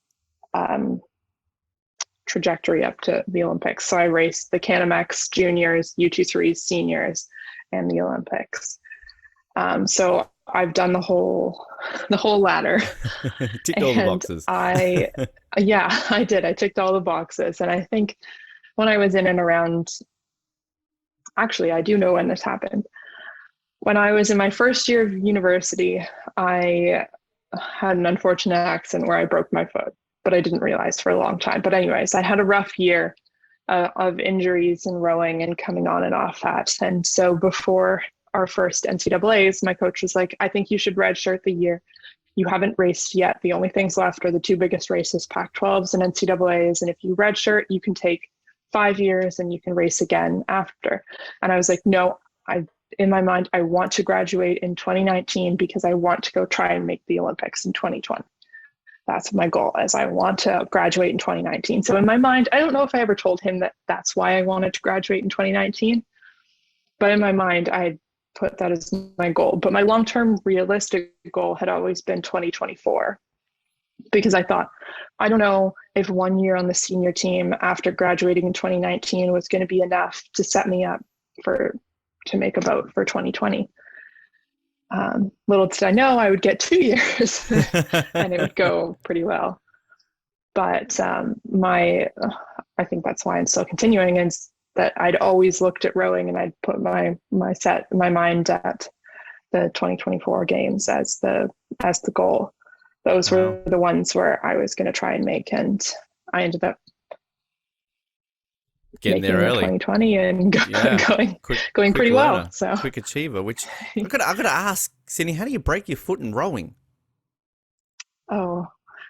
trajectory up to the Olympics. So I raced the Canamex juniors, U23s, seniors, and the Olympics. So I've done the whole ladder. Ticked all the boxes. I did. I ticked all the boxes. And I think when I was in and around, actually, I do know when this happened. When I was in my first year of university, I had an unfortunate accident where I broke my foot, but I didn't realize for a long time. But anyways, I had a rough year of injuries and rowing and coming on and off that. And so before our first NCAAs, my coach was like, I think you should redshirt the year. You haven't raced yet. The only things left are the two biggest races, Pac-12s and NCAAs. And if you redshirt, you can take 5 years and you can race again after. And I was like, no, in my mind, I want to graduate in 2019 because I want to go try and make the Olympics in 2020. That's my goal, as I want to graduate in 2019. So in my mind, I don't know if I ever told him that that's why I wanted to graduate in 2019, but in my mind, I put that as my goal. But my long-term realistic goal had always been 2024, because I thought, I don't know if 1 year on the senior team after graduating in 2019 was going to be enough to set me up to make a boat for 2020. Little did I know I would get 2 years and it would go pretty well. But I think that's why I'm still continuing, is that I'd always looked at rowing and I'd put my mind at the 2024 games as the goal. Those were the ones where I was going to try and make, and I ended up getting there early, 2020, and going quick pretty learner, well. So quick achiever. Which I've got to ask, Sydney, how do you break your foot in rowing? Oh,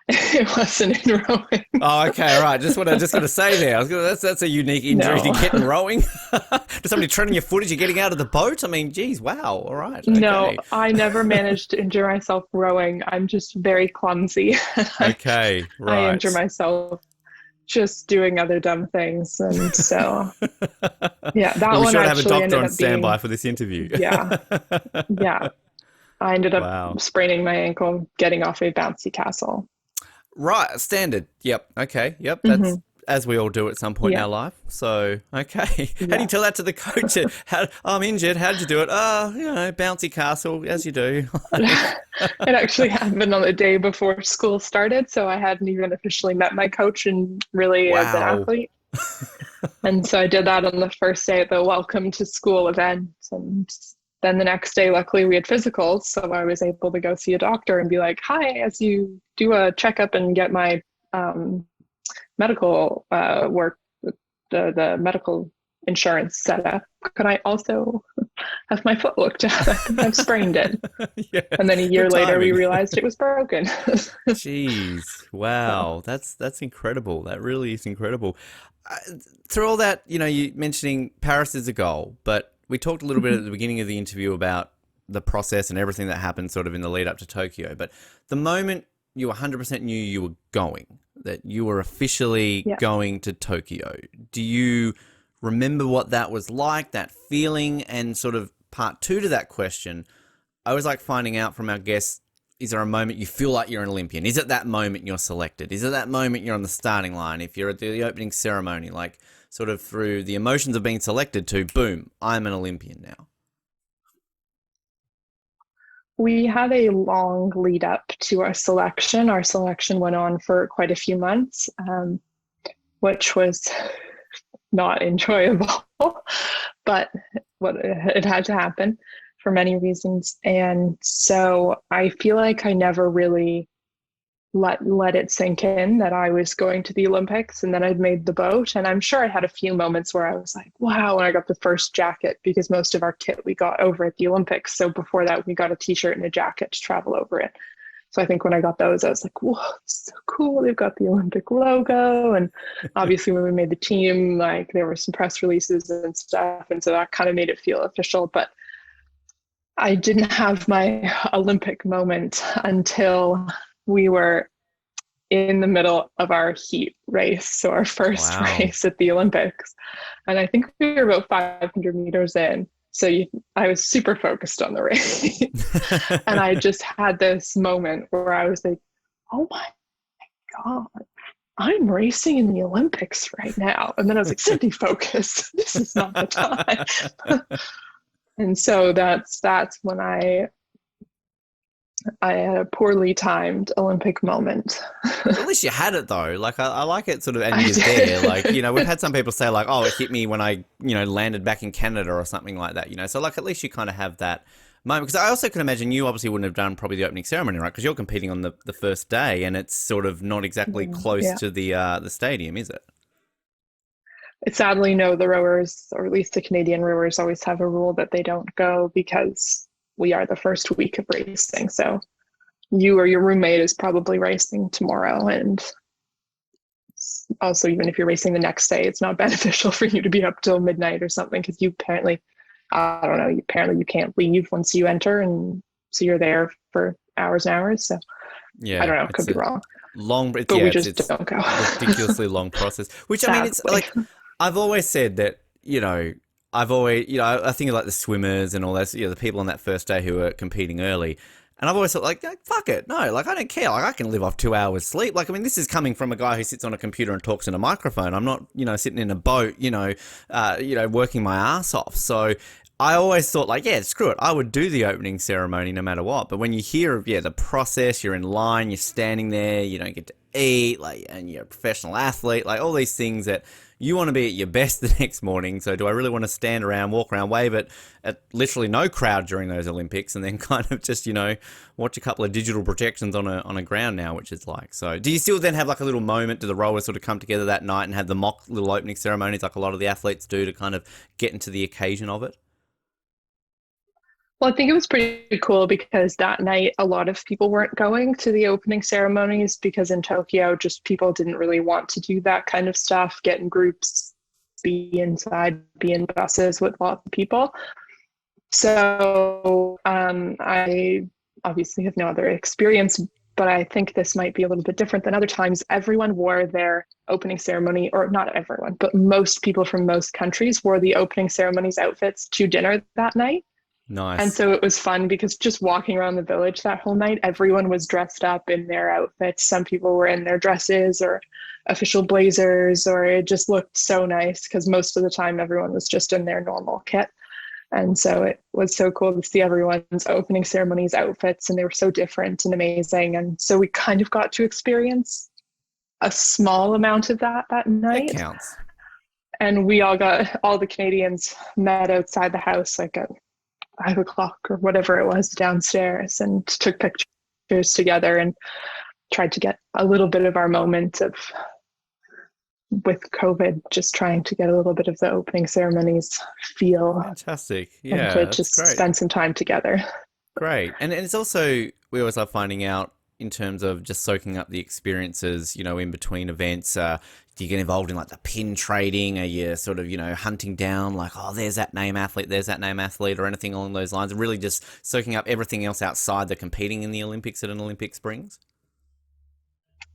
it wasn't in rowing. Oh, okay, all right. Just got to say there. That's a unique injury to get in rowing. Did somebody tread on your foot as you're getting out of the boat? I mean, geez, wow. All right. Okay. No, I never managed to injure myself rowing. I'm just very clumsy. Okay, right. I injure myself just doing other dumb things, and so yeah, that we one should have a actually doctor ended on up standby being, for this interview. yeah. I ended up spraining my ankle getting off a bouncy castle. Right, standard. Yep. Okay. Yep. That's as we all do at some point in our life. So, okay. How do you tell that to the coach? I'm injured. How'd you do it? Oh, bouncy castle, as you do. It actually happened on the day before school started, so I hadn't even officially met my coach and really as an athlete. And so I did that on the first day at the welcome to school event. And then the next day, luckily, we had physicals, so I was able to go see a doctor and be like, hi, as you do a checkup and get my medical work, the medical insurance set up, could I also have my foot looked at? I think I've sprained it. And then a year later, we realized it was broken. Jeez. Wow. That's incredible. That really is incredible. Through all that, you mentioning Paris is a goal, but we talked a little bit at the beginning of the interview about the process and everything that happened sort of in the lead up to Tokyo. But the moment you 100% knew you were going, that you were officially going to Tokyo, do you remember what that was like, that feeling? And sort of part two to that question, I always like finding out from our guests, is there a moment you feel like you're an Olympian? Is it that moment you're selected? Is it that moment you're on the starting line? If you're at the opening ceremony, like sort of through the emotions of being selected to, boom, I'm an Olympian now. We had a long lead up to our selection. Our selection went on for quite a few months, which was not enjoyable, but it had to happen for many reasons. And so I feel like I never really let it sink in that I was going to the Olympics and then I'd made the boat. And I'm sure I had a few moments where I was like, wow, when I got the first jacket, because most of our kit we got over at the Olympics. So before that, we got a t-shirt and a jacket to travel over it. So I think when I got those, I was like, whoa, it's so cool. They've got the Olympic logo. And obviously when we made the team, like there were some press releases and stuff. And so that kind of made it feel official. But I didn't have my Olympic moment until we were in the middle of our heat race. So our first race at the Olympics. And I think we were about 500 meters in. So I was super focused on the race. And I just had this moment where I was like, oh my God, I'm racing in the Olympics right now. And then I was like, Sydney, focus. This is not the time. And so that's when I had a poorly timed Olympic moment. At least you had it though. Like I like it sort of, and you're there. Like, we've had some people say like, oh, it hit me when I, landed back in Canada or something like that, So like at least you kind of have that moment. Because I also can imagine you obviously wouldn't have done probably the opening ceremony, right? Because you're competing on the first day and it's sort of not exactly close to the stadium, is it? Sadly, no, the rowers, or at least the Canadian rowers, always have a rule that they don't go because we are the first week of racing. So you or your roommate is probably racing tomorrow. And also, even if you're racing the next day, it's not beneficial for you to be up till midnight or something because you apparently, I don't know, apparently you can't leave once you enter, and so you're there for hours and hours. So I Yeah, don't know, it's could be a wrong, long, it's but yeah, we it's just it's don't go. ridiculously long process. Which I mean, it's Sadly. like I've always said that I've always I think of like the swimmers and all that, the people on that first day who are competing early. And I've always thought, like, fuck it. No, like, I don't care. Like, I can live off 2 hours sleep. Like, I mean, this is coming from a guy who sits on a computer and talks in a microphone. I'm not, sitting in a boat, working my ass off. So I always thought, like, yeah, screw it. I would do the opening ceremony no matter what. But when you hear of, the process, you're in line, you're standing there, you don't get to eat, like, and you're a professional athlete, like, all these things that you want to be at your best the next morning. So do I really want to stand around, walk around, wave at literally no crowd during those Olympics, and then kind of just, watch a couple of digital projections on a ground now, which is like. So do you still then have like a little moment? Do the rowers sort of come together that night and have the mock little opening ceremonies like a lot of the athletes do to kind of get into the occasion of it? Well, I think it was pretty cool because that night a lot of people weren't going to the opening ceremonies because in Tokyo, just people didn't really want to do that kind of stuff, get in groups, be inside, be in buses with lots of people. So I obviously have no other experience, but I think this might be a little bit different than other times. Everyone wore their opening ceremony, or not everyone, but most people from most countries wore the opening ceremonies outfits to dinner that night. And Nice. so it was fun because just walking around the village that whole night, everyone was dressed up in their outfits. Some people were in their dresses or official blazers, or it just looked so nice because most of the time everyone was just in their normal kit. And so it was so cool to see everyone's opening ceremonies outfits, and they were so different and amazing. And so we kind of got to experience a small amount of that It night. counts. And all the Canadians met outside the house like at 5 o'clock or whatever it was downstairs and took pictures together and tried to get a little bit of our moment of with COVID, just trying to get a little bit of the opening ceremonies feel Fantastic. and Yeah, to that's just great. spend some time together. Great. And it's also, we always love finding out in terms of just soaking up the experiences, in between events. Do you get involved in like the pin trading? Are you sort of, hunting down like, oh, there's that name athlete, or anything along those lines? And really just soaking up everything else outside the competing in the Olympics at an Olympic Springs?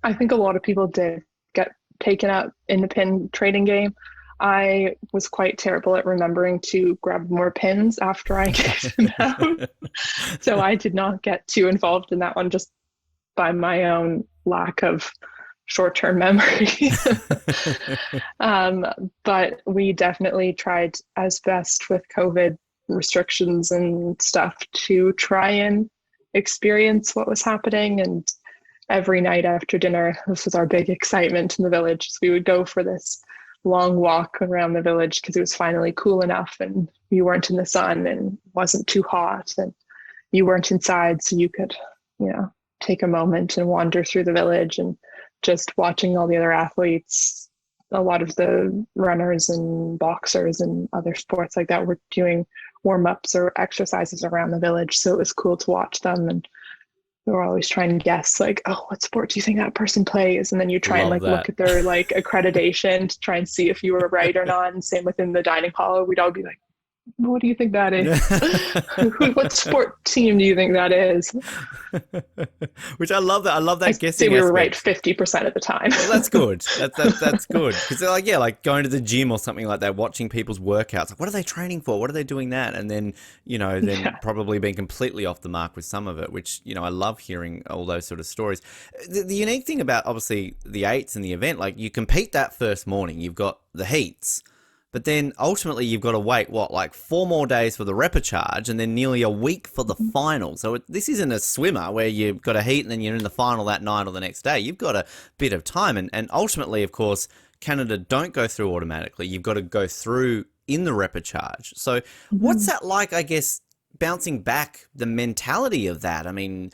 I think a lot of people did get taken up in the pin trading game. I was quite terrible at remembering to grab more pins after I gave them out. So I did not get too involved in that one just by my own lack of short-term memory. um, but we definitely tried as best with COVID restrictions and stuff to try and experience what was happening. And every night after dinner, this was our big excitement in the village. So we would go for this long walk around the village because it was finally cool enough and you weren't in the sun and wasn't too hot and you weren't inside, so you could, take a moment and wander through the village and just watching all the other athletes. A lot of the runners and boxers and other sports like that were doing warm-ups or exercises around the village. So it was cool to watch them. And we were always trying to guess like, oh, what sport do you think that person plays? And then you try and Love like look that. at their like accreditation to try and see if you were right or not. And same within the dining hall, we'd all be like, what do you think that is? What sport team do you think that is? Which I love that. I love I that say guessing we were right aspect. 50% of the time. Well, that's good. That's good because they're like, yeah, like going to the gym or something like that, watching people's workouts. Like, what are they training for? What are they doing that? And then then Yeah. probably being completely off the mark with some of it. Which I love hearing all those sort of stories. The unique thing about obviously the eights and the event, like you compete that first morning, you've got the heats. But then ultimately you've got to wait, like 4 more days for the repechage and then nearly a week for the final. So this isn't a swimmer where you've got a heat and then you're in the final that night or the next day. You've got a bit of time. And ultimately, of course, Canada don't go through automatically. You've got to go through in the repechage. So what's Mhm. that like, I guess, bouncing back the mentality of that? I mean,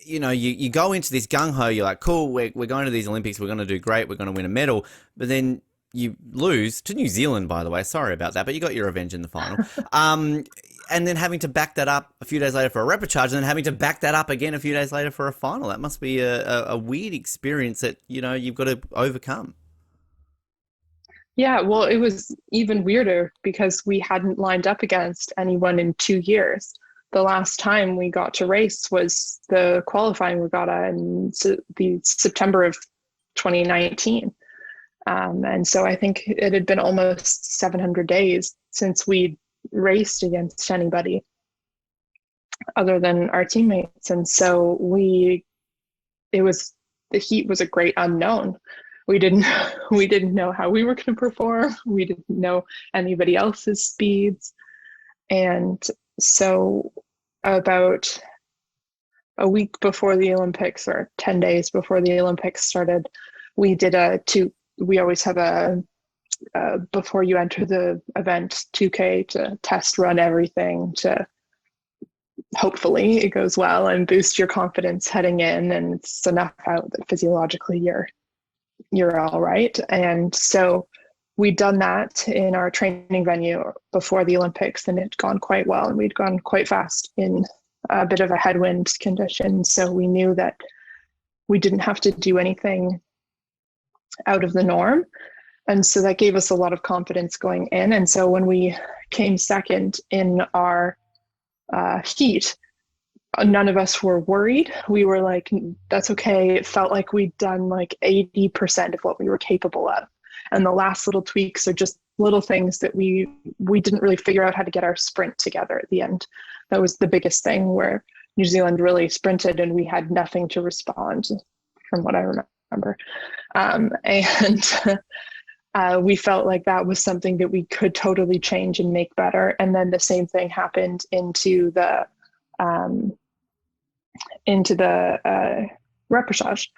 you go into this gung-ho, you're like, cool, we're going to these Olympics, we're going to do great, we're going to win a medal. But then you lose to New Zealand, by the way. Sorry about that, but you got your revenge in the final. And then having to back that up a few days later for a repechage, and then having to back that up again a few days later for a final. That must be a weird experience that you've got to overcome. Yeah, well, it was even weirder because we hadn't lined up against anyone in 2 years. The last time we got to race was the qualifying regatta in the September of 2019. And so I think it had been almost 700 days since we'd raced against anybody other than our teammates. And so it was, the heat was a great unknown. We didn't we didn't know how we were going to perform. We didn't know anybody else's speeds. And so about a week before the Olympics, or 10 days before the Olympics started, we did we always have before you enter the event, 2K to test run everything to hopefully it goes well and boost your confidence heading in, and it's enough out that physiologically you're all right. And so we'd done that in our training venue before the Olympics, and it'd gone quite well, and we'd gone quite fast in a bit of a headwind condition. So we knew that we didn't have to do anything out of the norm. And so that gave us a lot of confidence going in. And so when we came second in our heat, none of us were worried. We were like, that's okay. It felt like we'd done like 80% of what we were capable of. And the last little tweaks are just little things that we didn't really figure out how to get our sprint together at the end. That was the biggest thing, where New Zealand really sprinted and we had nothing to respond, from what I remember. And we felt like that was something that we could totally change and make better. And then the same thing happened into the repechage.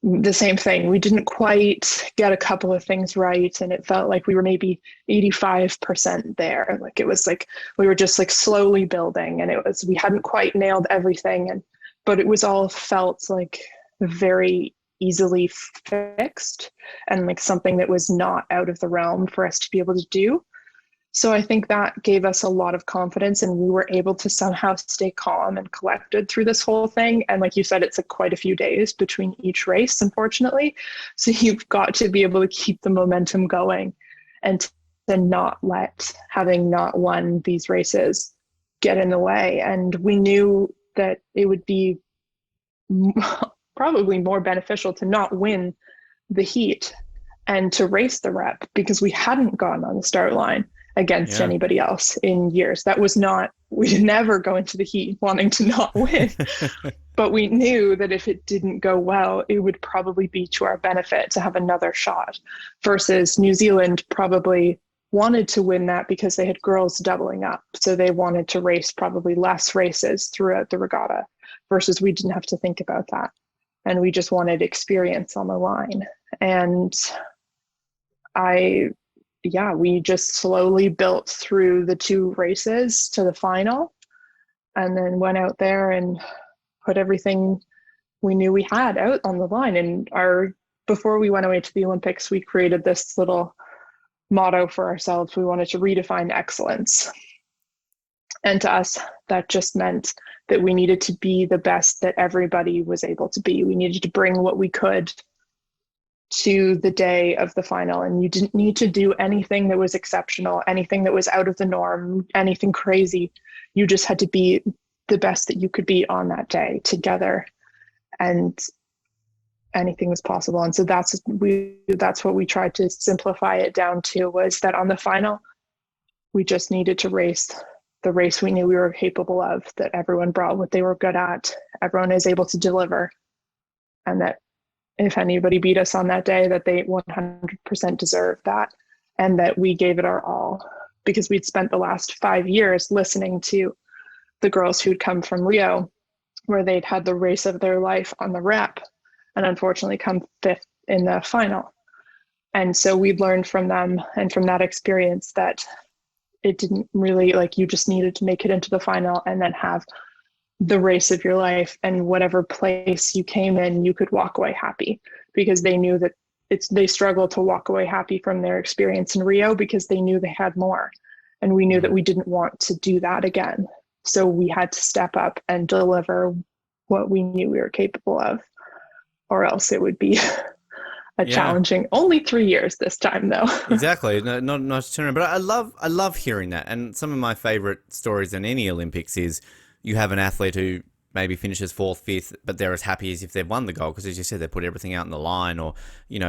The same thing. We didn't quite get a couple of things right, and it felt like we were maybe 85% there. Like it was like we were just like slowly building, and we hadn't quite nailed everything, but it was all felt like very easily fixed and like something that was not out of the realm for us to be able to do. So I think that gave us a lot of confidence, and we were able to somehow stay calm and collected through this whole thing. And like you said, it's like quite a few days between each race, unfortunately. So you've got to be able to keep the momentum going and then not let having not won these races get in the way. And we knew that it would be probably more beneficial to not win the heat and to race the rep, because we hadn't gone on the start line against Yeah. anybody else in years. That was not, we never go into the heat wanting to not win. But we knew that if it didn't go well, it would probably be to our benefit to have another shot, versus New Zealand probably wanted to win that because they had girls doubling up. So they wanted to race probably less races throughout the regatta, versus we didn't have to think about that. And we just wanted experience on the line. And we just slowly built through the two races to the final, and then went out there and put everything we knew we had out on the line. And before we went away to the Olympics, we created this little motto for ourselves. We wanted to redefine excellence. And to us, that just meant that we needed to be the best that everybody was able to be. We needed to bring what we could to the day of the final, and you didn't need to do anything that was exceptional, anything that was out of the norm, anything crazy. You just had to be the best that you could be on that day together, and anything was possible. And so that's what we tried to simplify it down to, was that on the final, we just needed to race the race we knew we were capable of, that everyone brought what they were good at, everyone is able to deliver, and that if anybody beat us on that day, that they 100% deserved that, and that we gave it our all, because we'd spent the last 5 years listening to the girls who'd come from Rio, where they'd had the race of their life on the rep and unfortunately come fifth in the final. And so we'd learned from them and from that experience that it didn't really, like, you just needed to make it into the final and then have the race of your life, and whatever place you came in, you could walk away happy, because they knew that they struggled to walk away happy from their experience in Rio, because they knew they had more. And we knew that we didn't want to do that again. So we had to step up and deliver what we knew we were capable of, or else it would be a Yeah. challenging, only 3 years this time though. Exactly. No, not to turn around. But I love hearing that. And some of my favorite stories in any Olympics is you have an athlete who maybe finishes fourth, fifth, but they're as happy as if they've won the gold because, as you said, they put everything out in the line. Or,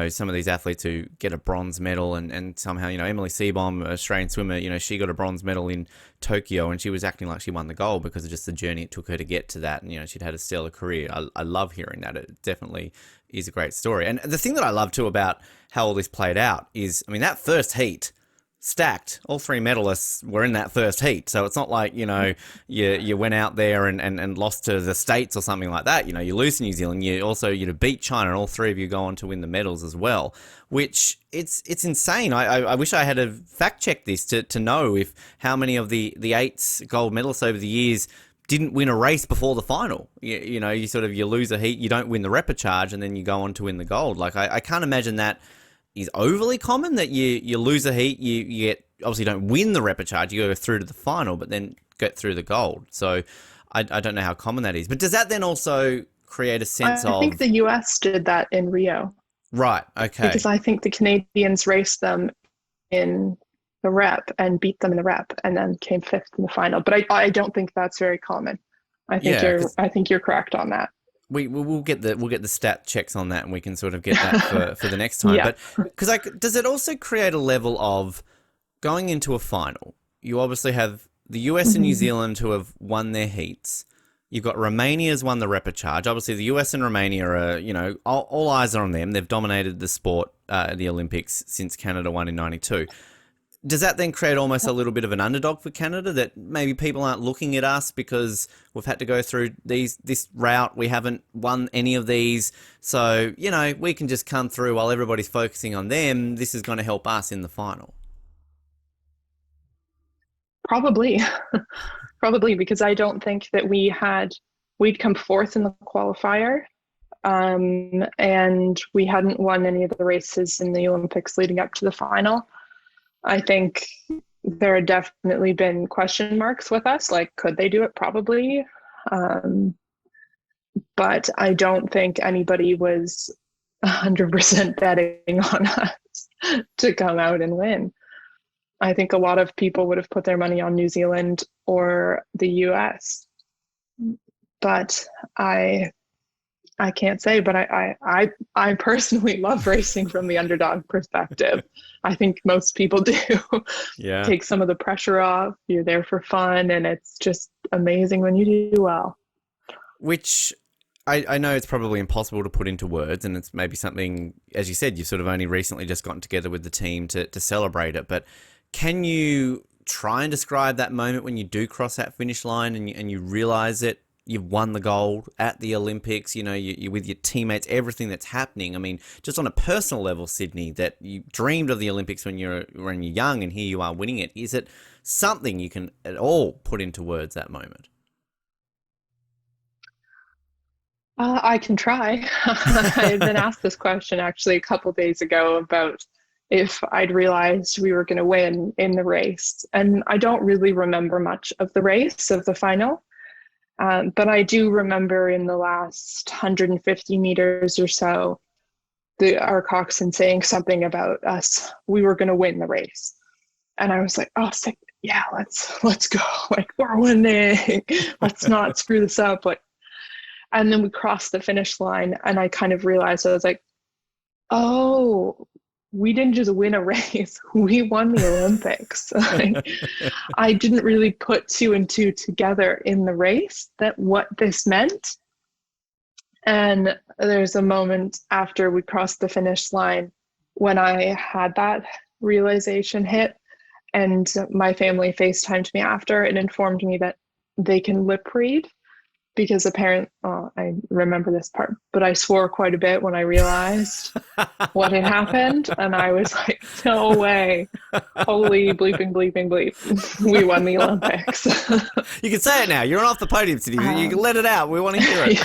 some of these athletes who get a bronze medal and somehow, Emily Seebohm, Australian swimmer, she got a bronze medal in Tokyo and she was acting like she won the gold because of just the journey it took her to get to that. And, she'd had a stellar career. I love hearing that. It definitely is a great story. And the thing that I love too about how all this played out is, I mean, that first heat stacked. All three medalists were in that first heat. So it's not like, you went out there and lost to the States or something like that. You lose to New Zealand. You beat China, and all three of you go on to win the medals as well, which it's insane. I wish I had to fact check this to know if how many of the eight gold medalists over the years didn't win a race before the final. You lose a heat, you don't win the repechage, and then you go on to win the gold. Like, I can't imagine that is overly common, that you lose a heat, you get, obviously don't win the repechage, you go through to the final, but then get through the gold. So I don't know how common that is. But does that then also create a sense of... I think the US did that in Rio. Right, okay. Because I think the Canadians raced them in the rep and beat them in the rep and then came fifth in the final. But I don't think that's very common. I think you're correct on that. We'll get the stat checks on that, and we can sort of get that for the next time. Yeah. But because does it also create a level of going into a final? You obviously have the US and New Zealand who have won their heats. You've got Romania's won the repechage. Obviously, the US and Romania are, all eyes are on them. They've dominated the sport at the Olympics since Canada won in '92. Does that then create almost a little bit of an underdog for Canada, that maybe people aren't looking at us because we've had to go through this route, we haven't won any of these, so, we can just come through while everybody's focusing on them, this is going to help us in the final? Probably. Probably, because I don't think that we'd come fourth in the qualifier, and we hadn't won any of the races in the Olympics leading up to the final. I think there had definitely been question marks with us, like, could they do it? Probably. But I don't think anybody was 100% betting on us to come out and win. I think a lot of people would have put their money on New Zealand or the US. But I can't say, but I personally love racing from the underdog perspective. I think most people do. Yeah. Take some of the pressure off. You're there for fun, and it's just amazing when you do well. Which I know it's probably impossible to put into words, and it's maybe something, as you said, you've sort of only recently just gotten together with the team to celebrate it, but can you try and describe that moment when you do cross that finish line and you realize it? You've won the gold at the Olympics, you're with your teammates, everything that's happening. I mean, just on a personal level, Sydney, that you dreamed of the Olympics when you're young, and here you are winning it. Is it something you can at all put into words, that moment? I can try. I had been asked this question actually a couple of days ago about if I'd realized we were going to win in the race. And I don't really remember much of the race, of the final. But I do remember in the last 150 meters or so, our coxswain saying something about us. We were going to win the race. And I was like, oh, sick. Yeah, let's go. Like, we're winning. Let's not screw this up. And then we crossed the finish line, and I kind of realized, I was like, oh, we didn't just win a race, we won the Olympics. I didn't really put two and two together in the race, that what this meant. And there's a moment after we crossed the finish line when I had that realization hit, and my family FaceTimed me after and informed me that they can lip read, because apparently, I remember this part, but I swore quite a bit when I realized what had happened. And I was like, no way. Holy bleeping, bleeping, bleep. We won the Olympics. You can say it now. You're off the podium, Sydney. You can let it out. We want to hear it.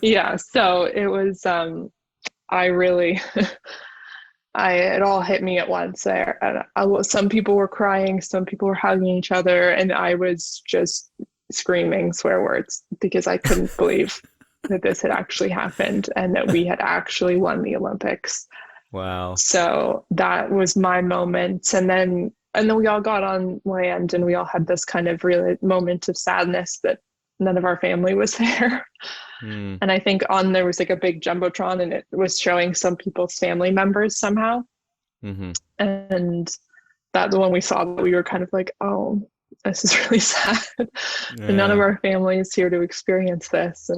Yeah. Yeah. So it was, it all hit me at once there. And some people were crying, some people were hugging each other, and I was just screaming swear words because I couldn't believe that this had actually happened and that we had actually won the Olympics. Wow. So that was my moment. And then we all got on land and we all had this kind of real moment of sadness that none of our family was there. Mm. And I think there was like a big jumbotron and it was showing some people's family members somehow. Mm-hmm. And that the one we saw, we were kind of like, oh, this is really sad. And none of Yeah. our family is here to experience this.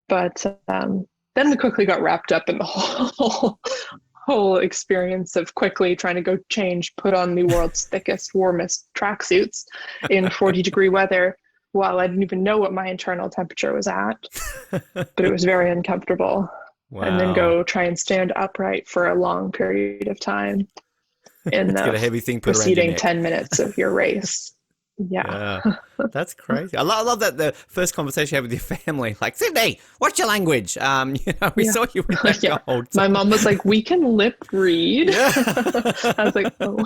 But then we quickly got wrapped up in the whole experience of quickly trying to go change, put on the world's thickest, warmest tracksuits in 40-degree weather while I didn't even know what my internal temperature was at, but it was very uncomfortable. And then Wow. go try and stand upright for a long period of time in Let's get the a heavy thing put around your preceding neck. 10 minutes of your race. Yeah. Yeah, that's crazy. I love that the first conversation you had with your family, like, Sydney, what's your language? We Yeah. saw you win that Yeah. gold. My mom was like, we can lip read. Yeah. I was like, oh,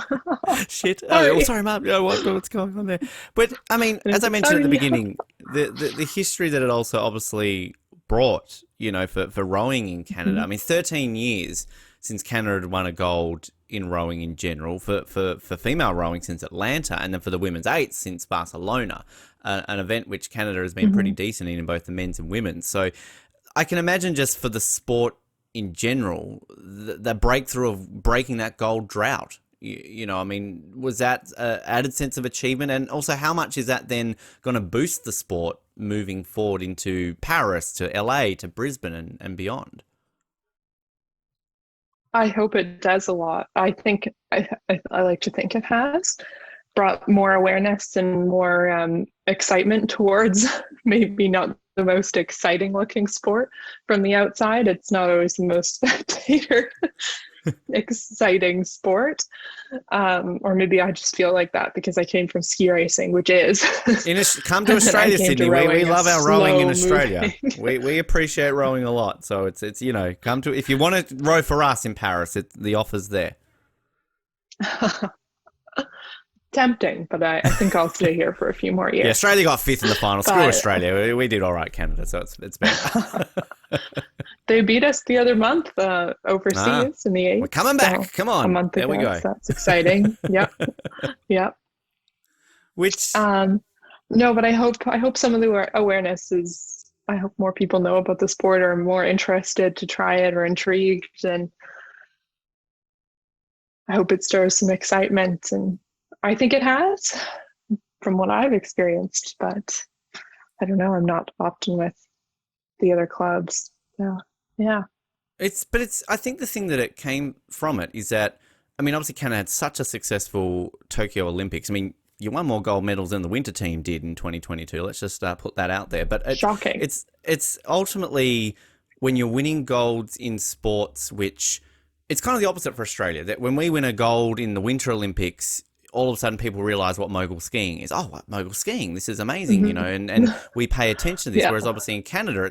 Shit. Oh, sorry. sorry, Mum. What's going on there? But I mean, And as it's I like, mentioned at the sorry. beginning, the history that it also obviously brought, for rowing in Canada. Mhm. I mean, 13 years since Canada had won a gold in rowing in general, for female rowing since Atlanta, and then for the women's eights since Barcelona, an event which Canada has been pretty Mhm. decent in both the men's and women's. So I can imagine just for the sport in general, the breakthrough of breaking that gold drought. I mean, was that an added sense of achievement? And also, how much is that then going to boost the sport moving forward into Paris, to LA, to Brisbane, and beyond? I hope it does a lot. I like to think it has brought more awareness and more excitement towards maybe not the most exciting looking sport from the outside. It's not always the most spectator exciting sport. Or maybe I just feel like that because I came from ski racing, which is, Come to and then I Australia, came to Sydney. We rowing, a love our rowing in slow Australia. moving. We appreciate rowing a lot. So it's come to, if you want to row for us in Paris, the offer's there. Tempting, but I think I'll stay here for a few more Yeah, years. Australia got fifth in the final. Screw But Australia. We did all right, Canada. So it's better. they beat us the other month Ah, overseas in the we're eighth. coming So back. Come a on. month There we ago. go. So that's exciting. Yep. Yep. Which, No, but I hope some of the awareness is, I hope more people know about the sport or are more interested to try it or intrigued, and I hope it stirs some excitement, and I think it has from what I've experienced, but I don't know, I'm not often with the other clubs. So yeah. I think the thing that it came from it is that, I mean, obviously Canada had such a successful Tokyo Olympics. I mean, you won more gold medals than the winter team did in 2022. Let's just put that out there. But Shocking. it's ultimately when you're winning golds in sports, which it's kind of the opposite for Australia. That when we win a gold in the Winter Olympics, all of a sudden people realize what mogul skiing is. Oh, what mogul skiing? This is amazing, and we pay attention to this. Yeah. Whereas obviously in Canada,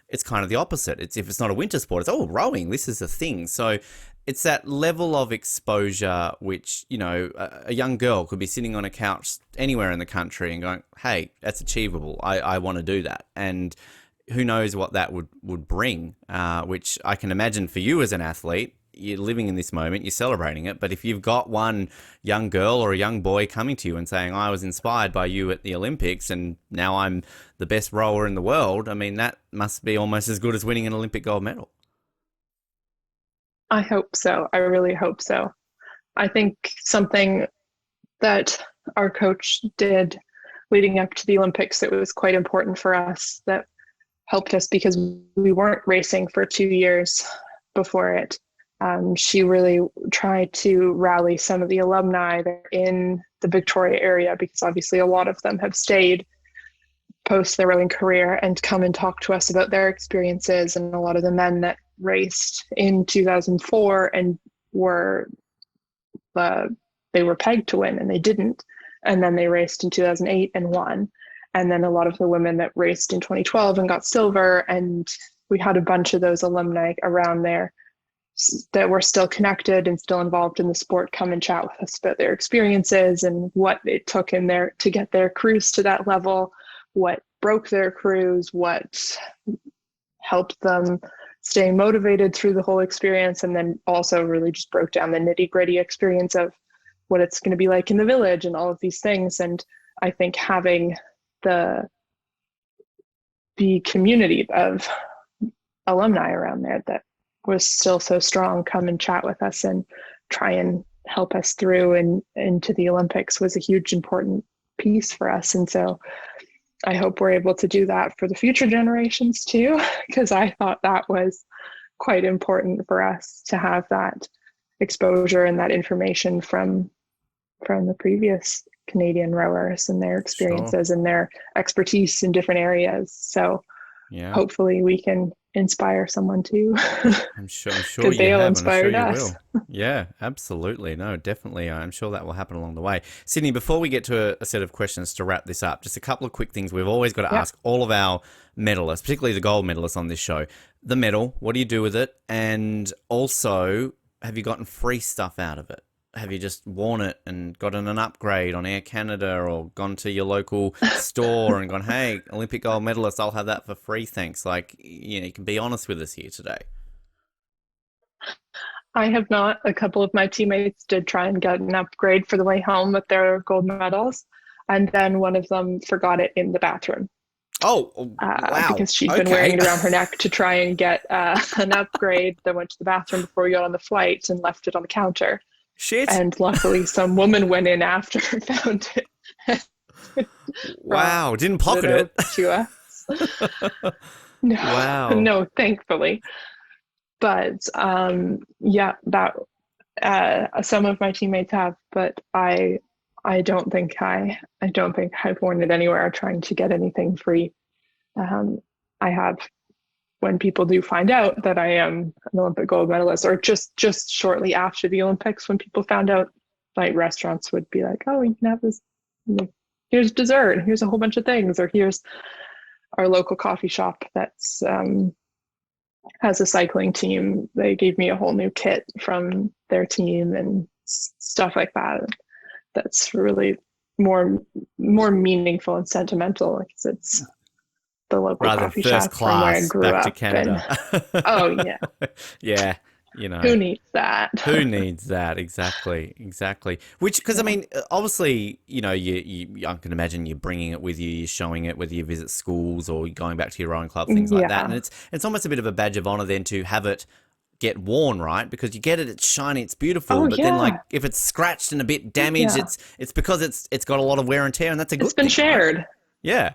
it's kind of the opposite. It's, if it's not a winter sport, it's, oh, rowing. This is a thing. So it's that level of exposure which, a young girl could be sitting on a couch anywhere in the country and going, hey, that's achievable. I want to do that. And who knows what that would bring, which I can imagine for you as an athlete. You're living in this moment, you're celebrating it. But if you've got one young girl or a young boy coming to you and saying, I was inspired by you at the Olympics and now I'm the best rower in the world, I mean, that must be almost as good as winning an Olympic gold medal. I hope so. I really hope so. I think something that our coach did leading up to the Olympics that was quite important for us, that helped us because we weren't racing for 2 years before it. She really tried to rally some of the alumni that are in the Victoria area, because obviously a lot of them have stayed post their rowing career, and come and talk to us about their experiences. And a lot of the men that raced in 2004 and they were pegged to win and they didn't, and then they raced in 2008 and won. And then a lot of the women that raced in 2012 and got silver, and we had a bunch of those alumni around there that were still connected and still involved in the sport come and chat with us about their experiences and what it took in there to get their crews to that level, what broke their crews, what helped them stay motivated through the whole experience, and then also really just broke down the nitty-gritty experience of what it's going to be like in the village and all of these things. And I think having the community of alumni around there that was still so strong come and chat with us and try and help us through and into the Olympics was a huge important piece for us. And so I hope we're able to do that for the future generations too, because I thought that was quite important for us to have that exposure and that information from the previous Canadian rowers and their experiences and their expertise in different areas. So hopefully we can inspire someone too. I'm sure because they all inspired you us. will. Yeah, absolutely. No, definitely. I'm sure that will happen along the way. Sydney, before we get to a set of questions to wrap this up, just a couple of quick things we've always got to ask all of our medalists, particularly the gold medalists on this show. The medal, what do you do with it? And also, have you gotten free stuff out of it? Have you just worn it and gotten an upgrade on Air Canada, or gone to your local store and gone, hey, Olympic gold medalist, I'll have that for free, thanks? Like, you can be honest with us here today. I have not. A couple of my teammates did try and get an upgrade for the way home with their gold medals. And then one of them forgot it in the bathroom. Oh, wow. Because she'd been wearing it around her neck to try and get an upgrade. Then went to the bathroom before we got on the flight and left it on the counter. Shit. And luckily some woman went in after and found it. Wow. Didn't pocket it. To us. No, wow. No, thankfully. But that some of my teammates have, but I don't think I've worn it anywhere trying to get anything free. I have, when people do find out that I am an Olympic gold medalist, or just shortly after the Olympics, when people found out, like restaurants would be like, oh, you can have this, here's dessert, here's a whole bunch of things, or here's our local coffee shop that's has a cycling team. They gave me a whole new kit from their team and stuff like that. That's really more meaningful and sentimental, because it's the local coffee shop from where I grew up. To Canada. Oh yeah. Yeah. Who needs that? Who needs that? Exactly. Which, because I mean, obviously, I can imagine you're bringing it with you, you're showing it, whether you visit schools or you're going back to your own club, things like that. And it's almost a bit of a badge of honor then to have it get worn, right? Because you get it, it's shiny, it's beautiful, but then like if it's scratched and a bit damaged, it's because it's got a lot of wear and tear, and that's a good thing. It's been shared. Right? Yeah.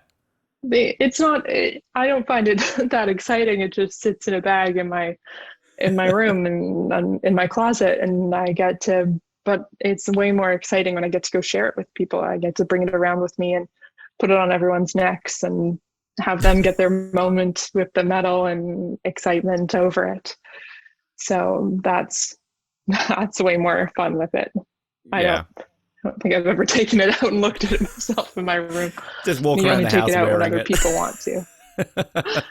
It's not. I don't find it that exciting. It just sits in a bag in my room and in my closet, and I get to. But it's way more exciting when I get to go share it with people. I get to bring it around with me and put it on everyone's necks and have them get their moment with the medal and excitement over it. So that's way more fun with it. I don't think I've ever taken it out and looked at it myself in my room. Just walk around the house wearing it. You only take it out when other people want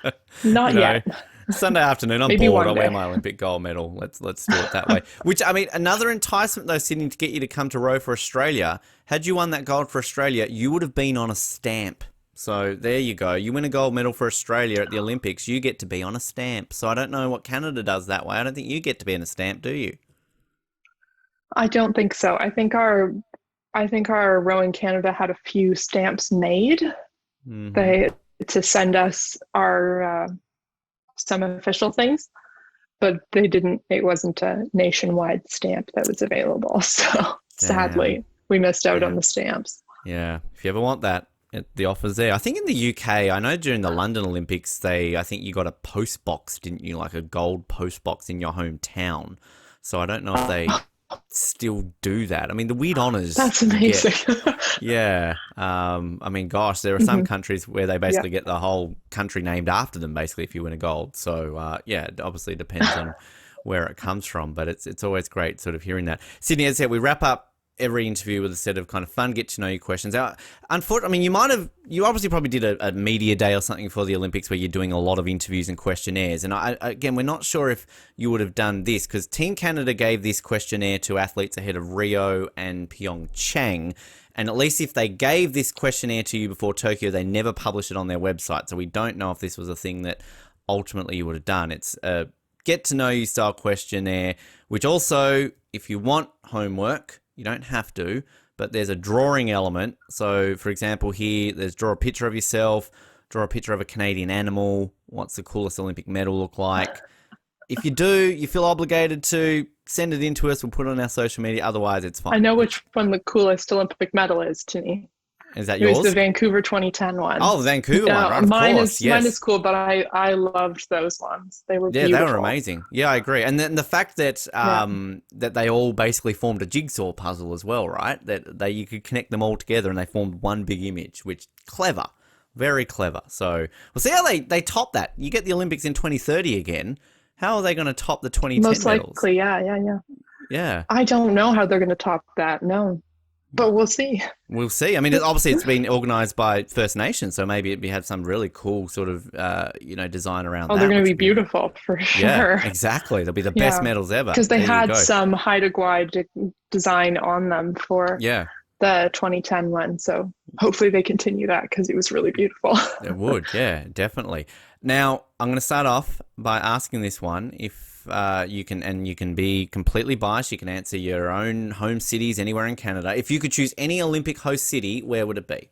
to. Not yet. Sunday afternoon, I'm bored. I'll wear my Olympic gold medal. Let's do it that way. Which, I mean, another enticement though, Sydney, to get you to come to row for Australia. Had you won that gold for Australia, you would have been on a stamp. So there you go. You win a gold medal for Australia at the Olympics, you get to be on a stamp. So I don't know what Canada does that way. I don't think you get to be on a stamp, do you? I don't think so. I think our Rowing Canada had a few stamps made. To send us our some official things, but they didn't. It wasn't a nationwide stamp that was available. So sadly, we missed out on the stamps. Yeah, if you ever want that, the offer's there. I think in the UK, I know during the London Olympics, I think you got a post box, didn't you? Like a gold post box in your hometown. So I don't know if they still do that. I mean, the weird honours. That's amazing. Yeah. I mean, gosh, there are some countries where they basically get the whole country named after them, basically, if you win a gold. So, it obviously depends on where it comes from, but it's always great sort of hearing that. Sydney, as I said, we wrap up every interview with a set of kind of fun, get to know you questions. Unfortunately, I mean, you obviously probably did a media day or something for the Olympics where you're doing a lot of interviews and questionnaires. And again, we're not sure if you would have done this because Team Canada gave this questionnaire to athletes ahead of Rio and Pyeongchang. And at least if they gave this questionnaire to you before Tokyo, they never published it on their website. So we don't know if this was a thing that ultimately you would have done. It's a get to know you style questionnaire, which also, if you want homework, you don't have to, but there's a drawing element. So, for example, here, there's draw a picture of yourself, draw a picture of a Canadian animal. What's the coolest Olympic medal look like? If you do, you feel obligated to send it in to us. We'll put it on our social media. Otherwise, it's fine. I know which one the coolest Olympic medal is to me. Is that It yours? was the Vancouver 2010 one. Oh, the Vancouver one, right? Of course, yes. Mine is cool, but I loved those ones. They were beautiful. Yeah, they were amazing. Yeah, I agree. And then the fact that that they all basically formed a jigsaw puzzle as well, right? That you could connect them all together and they formed one big image, which clever, very clever. So we'll see how they top that. You get the Olympics in 2030 again. How are they going to top the 2010 Most medals? likely, yeah. Yeah. I don't know how they're going to top that. No. But we'll see. We'll see. I mean, obviously, it's been organised by First Nations, so maybe it had some really cool sort of, design around that. Oh, they're going to be beautiful for sure. Yeah, exactly. They'll be the best medals ever. Because they had some Haida Gwaii design on them for the 2010 one. So hopefully they continue that because it was really beautiful. It would, yeah, definitely. Now, I'm going to start off by asking this one. If you can be completely biased. You can answer your own home cities anywhere in Canada. If you could choose any Olympic host city, where would it be?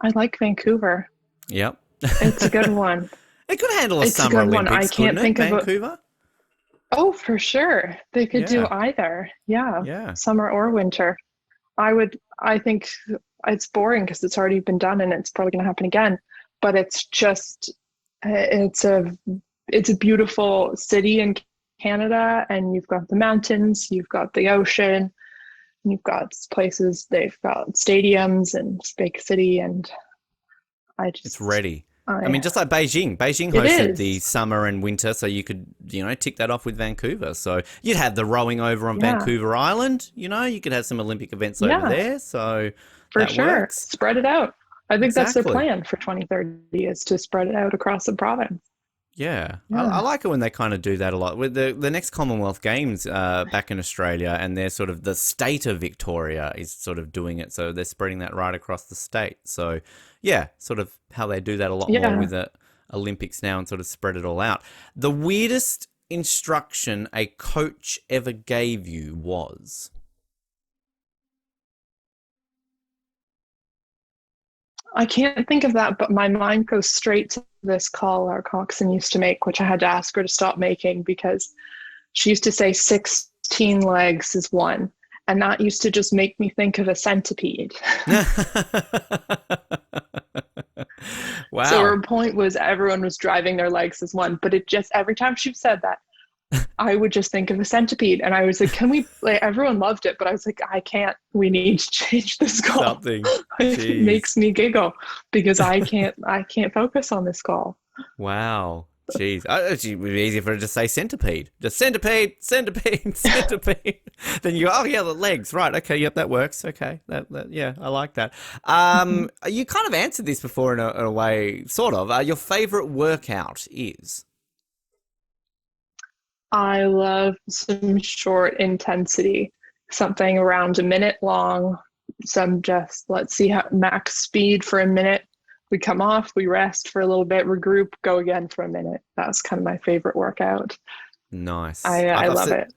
I like Vancouver. Yep. It's a good one. It could handle a summer Olympics, I can't think of Vancouver? Oh, for sure. They could do either. Yeah. Summer or winter. I think it's boring because it's already been done and it's probably going to happen again. But it's just, it's a beautiful city in Canada, and you've got the mountains, you've got the ocean, you've got places, they've got stadiums and big city, and it's ready. I mean, just like Beijing. Beijing hosted the summer and winter, so you could, tick that off with Vancouver. So you'd have the rowing over on Vancouver Island, you could have some Olympic events over there. So for sure, works. Spread it out. I think that's their plan for 2030 is to spread it out across the province. Yeah. I like it when they kind of do that a lot. With the next Commonwealth Games back in Australia, and they're sort of the state of Victoria is sort of doing it. So they're spreading that right across the state. So, yeah, sort of how they do that a lot more with the Olympics now and sort of spread it all out. The weirdest instruction a coach ever gave you was? I can't think of that, but my mind goes straight to this call our coxswain used to make, which I had to ask her to stop making because she used to say 16 legs is one. And that used to just make me think of a centipede. Wow. So her point was everyone was driving their legs as one, but it just, every time she said that, I would just think of a centipede. And I was like, can we, everyone loved it, but I was like, I can't, we need to change this call. Something. It makes me giggle because I can't focus on this call. Wow. Jeez. It would be easier for her to say centipede. Just centipede. Then you go, oh yeah, the legs. Right. Okay. Yep. That works. Okay. Yeah, I like that. You kind of answered this before in a way, sort of. Your favorite workout is? I love some short intensity, something around a minute long. Some just, let's see how max speed for a minute. We come off, we rest for a little bit, regroup, go again for a minute. That's kind of my favorite workout. Nice. I love it.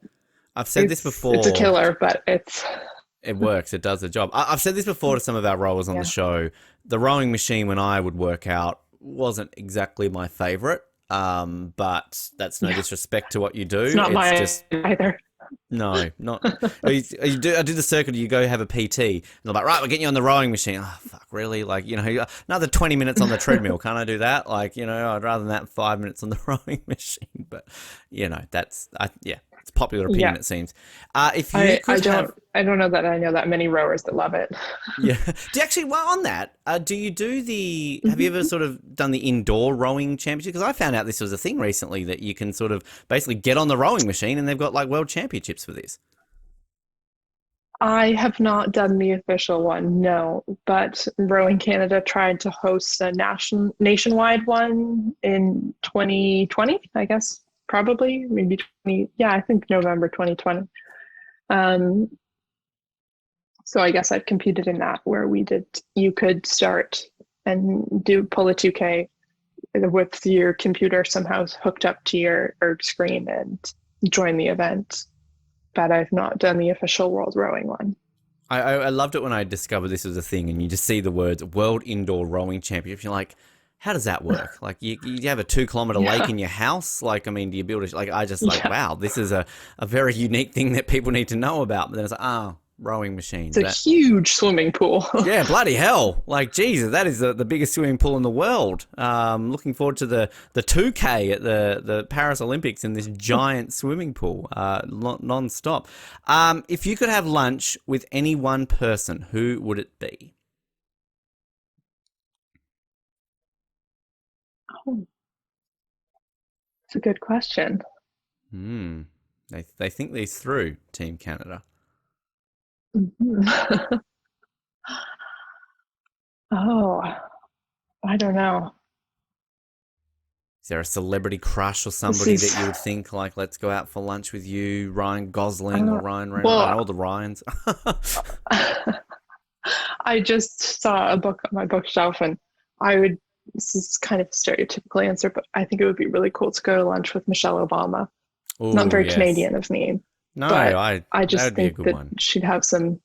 I've said this before. It's a killer, but it works. It does the job. I've said this before to some of our rowers on the show. The rowing machine when I would work out wasn't exactly my favorite. But that's no disrespect to what you do. It's not mine either. No, not. I do the circuit. You go have a PT, and they're like, right, we're getting you on the rowing machine. Oh, fuck, really? Like, another 20 minutes on the treadmill. Can't I do that? Like, I'd rather than that 5 minutes on the rowing machine. But, It's popular opinion, Yeah. it seems. If you could have, I don't know that I know that many rowers that love it. yeah. Do you actually, well, on that, do you do have you ever Mhm. sort of done the indoor rowing championship? Because I found out this was a thing recently that you can sort of basically get on the rowing machine and they've got like world championships for this. I have not done the official one, no, but Rowing Canada tried to host a nationwide one in 2020, I guess, probably, maybe 20, yeah, I think November 2020. Um, so I guess I've competed in that where you could start and pull a 2K with your computer somehow hooked up to your or screen and join the event. But I've not done the official World Rowing one. I loved it when I discovered this was a thing and you just see the words World Indoor Rowing Championship. You're like, how does that work? Like, you have a 2 kilometer lake Yeah, in your house? Like, I mean, do you build like, I just like, yeah. wow, this is a very unique thing that people need to know about. But then it's like, rowing machine. It's a huge swimming pool. Yeah, bloody hell. Like, Jesus, that is the biggest swimming pool in the world. Looking forward to the 2K at the Paris Olympics in this giant swimming pool, non-stop. If you could have lunch with any one person, who would it be? Oh, it's a good question. Hmm. They think these through, Team Canada. Mhm. Oh, I don't know. Is there a celebrity crush or This somebody that is, you would think, like, let's go out for lunch with you, Ryan Gosling or uh, Ryan Reynolds? I don't know, well, all the Ryans. I just saw a book on my bookshelf and I would, this is kind of a stereotypical answer, but I think it would be really cool to go to lunch with Michelle Obama. Not Oh, very yes. Canadian of me, No, but I that just would be a think good that one. she'd have some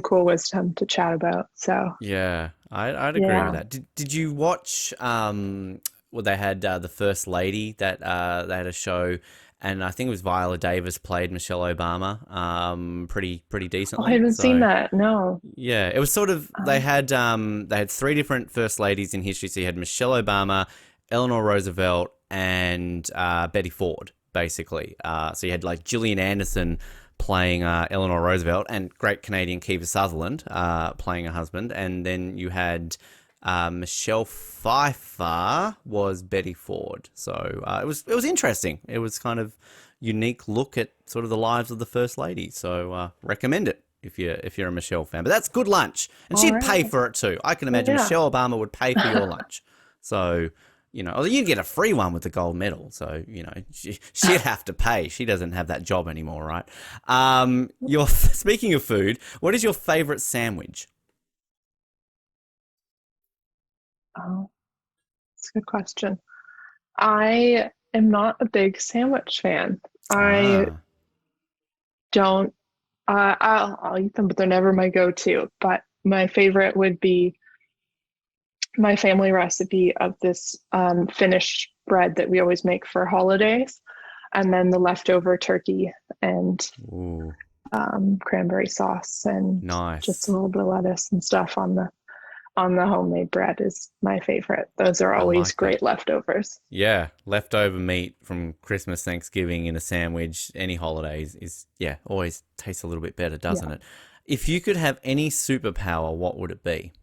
cool wisdom to chat about. So Yeah, I'd agree with yeah. that. Did you watch well they had the First Lady that they had a show and I think it was Viola Davis played Michelle Obama pretty Oh, I decently. haven't seen So that. No. yeah, it was sort of Um, they had three different first ladies in history. So you had Michelle Obama, Eleanor Roosevelt, and Betty Ford, basically. So you had like Gillian Anderson playing Eleanor Roosevelt, and great Canadian Kiefer Sutherland playing her husband, and then you had Michelle Pfeiffer was Betty Ford. So it was interesting. It was kind of unique look at sort of the lives of the first lady. So recommend it if you're a Michelle fan. But that's good lunch, and all she'd pay right. for it too. I can Well, imagine yeah. Michelle Obama would pay for your lunch. So or you'd get a free one with the gold medal. So she'd have to pay. She doesn't have that job anymore, right? Your speaking of food, what is your favorite sandwich? Oh, it's a good question. I am not a big sandwich fan. I Ah, don't. I'll eat them, but they're never my go-to. But my favorite would be my family recipe of this Finnish bread that we always make for holidays, and then the leftover turkey and ooh, cranberry sauce and just a nice. little bit of lettuce and stuff on the homemade bread is my favorite. Those are I always like that. great leftovers. Yeah, leftover meat from Christmas, Thanksgiving in a sandwich, any holidays is, yeah, always tastes a little bit better, doesn't Yeah. it? If you could have any superpower, what would it be?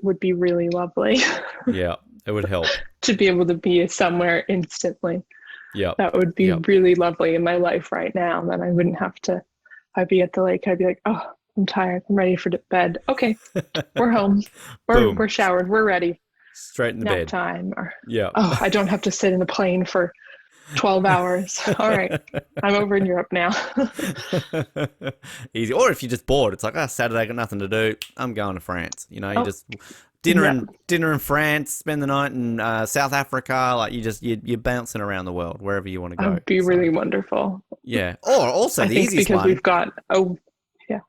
Would be really lovely Yeah, it would help. to be able to be somewhere instantly. Yep, That would be yep. really lovely in my life right now. Then I wouldn't have to, I'd be at the lake. I'd be like, oh, I'm tired. I'm ready for bed. Okay, we're home. Boom, We're showered. We're ready. straight in the Nap bed. time. Or, Yep. oh, I don't have to sit in a plane for 12 hours. All right, I'm over in Europe now. Easy. Or if you're just bored, it's like, Saturday, got nothing to do. I'm going to France. You Oh, just yeah. dinner in France, spend the night in South Africa. Like you're bouncing around the world wherever you want to That go. would be So really wonderful. yeah. Or also I the think easiest because one. we've got, oh, yeah.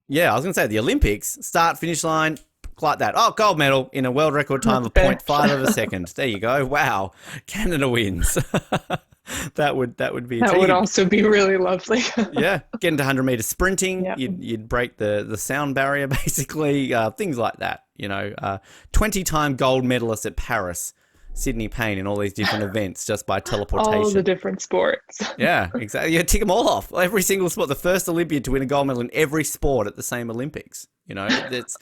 Yeah, I was gonna say the Olympics start finish line like that. Oh, gold medal in a world record time That's of point been, five of a second. There you go. Wow, Canada wins. That would be a That would team. also be really lovely. Yeah, get into 100-meter sprinting. Yep. You'd break the sound barrier basically. Things like that. 20-time gold medalist at Paris, Sydney Payne, in all these different events just by All the teleportation. different sports. Yeah, exactly. Yeah, tick them all off. Every single sport. The first Olympian to win a gold medal in every sport at the same Olympics. It's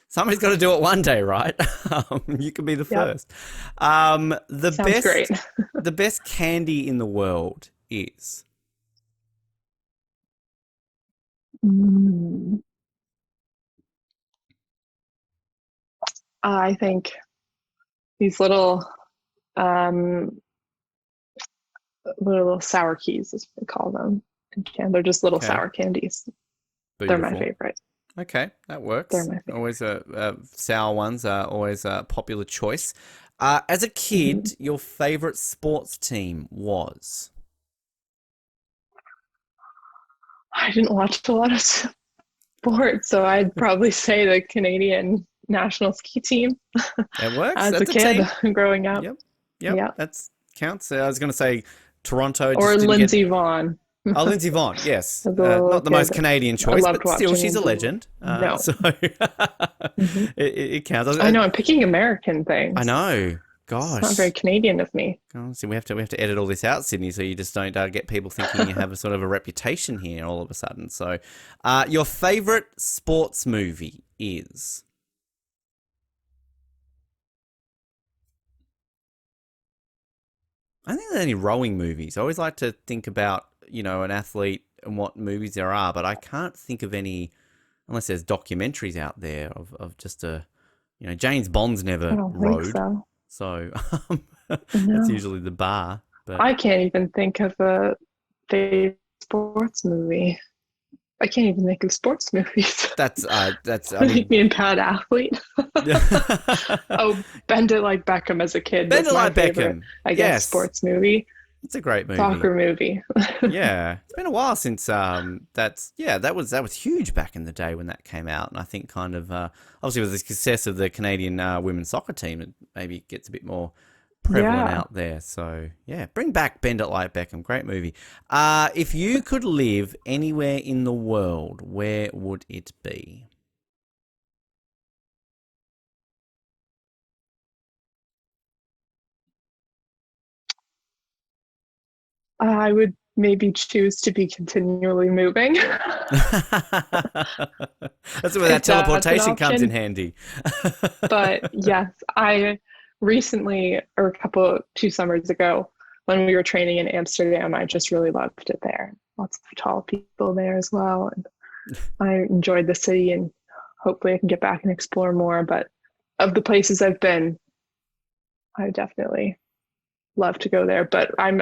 somebody's got to do it one day, right? You can be the Yep. first. The Sounds great. the best candy in the world is. Mm. I think these um, little sour keys, is what we call them. They're just little Okay, sour candies. They're my beautiful. favorite. Okay, that They're works. my favorite. Always sour ones are always a popular choice. As a Mhm. kid, your favorite sports team was? I didn't watch a lot of sports, so I'd probably say the Canadian national ski team That works. as a That's a kid team. growing up. Yep, yep. Yeah. That's counts. I was going to say Toronto Or just didn't get. Lindsey Vonn Oh, Lindsey Vonn, yes. as a little Not the most kid. Canadian I choice, loved but still, watching she's a Lindsey Vonn. legend. No. So Hmm. it counts. I know I'm picking American I things. know. It's not very Gosh. Canadian of me. Oh, see, we have to edit all this out, Sydney, so you just don't get people thinking you have a sort of a reputation here all of a sudden. So, your favorite sports movie is? I think there are any rowing movies. I always like to think about an athlete and what movies there are, but I can't think of any unless there's documentaries out there of just James Bond's I never don't think rowed, so. so that's No. usually the bar. But I can't even think of a favorite sports movie. I can't even think of sports movies. that's I Make mean. me a bad athlete. Bend Oh, Bend It Like Beckham as a kid was It my Like favorite, Beckham. I guess, Yes, sports movie, it's a great movie. soccer movie. Yeah, it's been a while since that was huge back in the day when that came out, and I think kind of obviously with the success of the Canadian women's soccer team, it maybe gets a bit more prevalent Yeah. out there. So yeah, bring back Bend It Like Beckham, great movie. If you could live anywhere in the world, where would it be? I would maybe choose to be continually moving That's where that if that's an teleportation comes in option. handy. But yes, I recently, or 2 summers ago, when we were training in Amsterdam, I just really loved it there. Lots of tall people there as well. And I enjoyed the city, and hopefully I can get back and explore more. But of the places I've been, I definitely love to go there. But I'm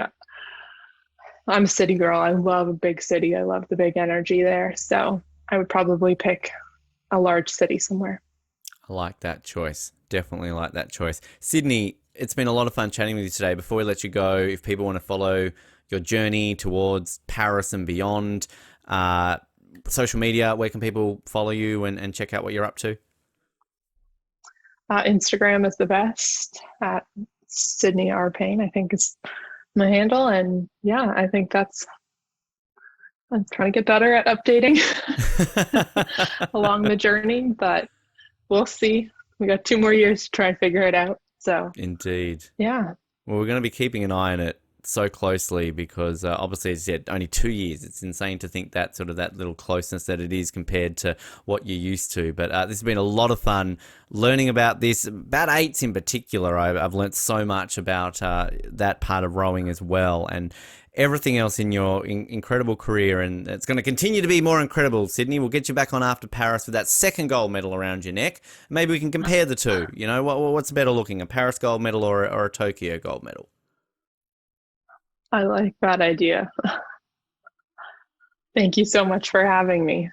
a city girl. I love a big city. I love the big energy there. So I would probably pick a large city somewhere. I like that choice. Definitely like that choice. Sydney, it's been a lot of fun chatting with you today. Before we let you go, if people want to follow your journey towards Paris and beyond, social media, where can people follow you and check out what you're up to? Instagram is the best at Sydney R Payne, I think is my handle. And yeah, I think I'm trying to get better at updating along the journey, but we'll see. We got 2 more years to try and figure it out. So Indeed. yeah, Well, we're going to be keeping an eye on it so closely because obviously it's only 2 years. It's insane to think that sort of that little closeness that it is compared to what you're used to. But this has been a lot of fun learning about this, about eights in particular. I've learnt so much about that part of rowing as well, and everything else in your incredible career, and it's going to continue to be more incredible. Sydney, we'll get you back on after Paris with that second gold medal around your neck. Maybe we can compare the two. What's better looking, a Paris gold medal or a Tokyo gold medal? I like that idea. Thank you so much for having me.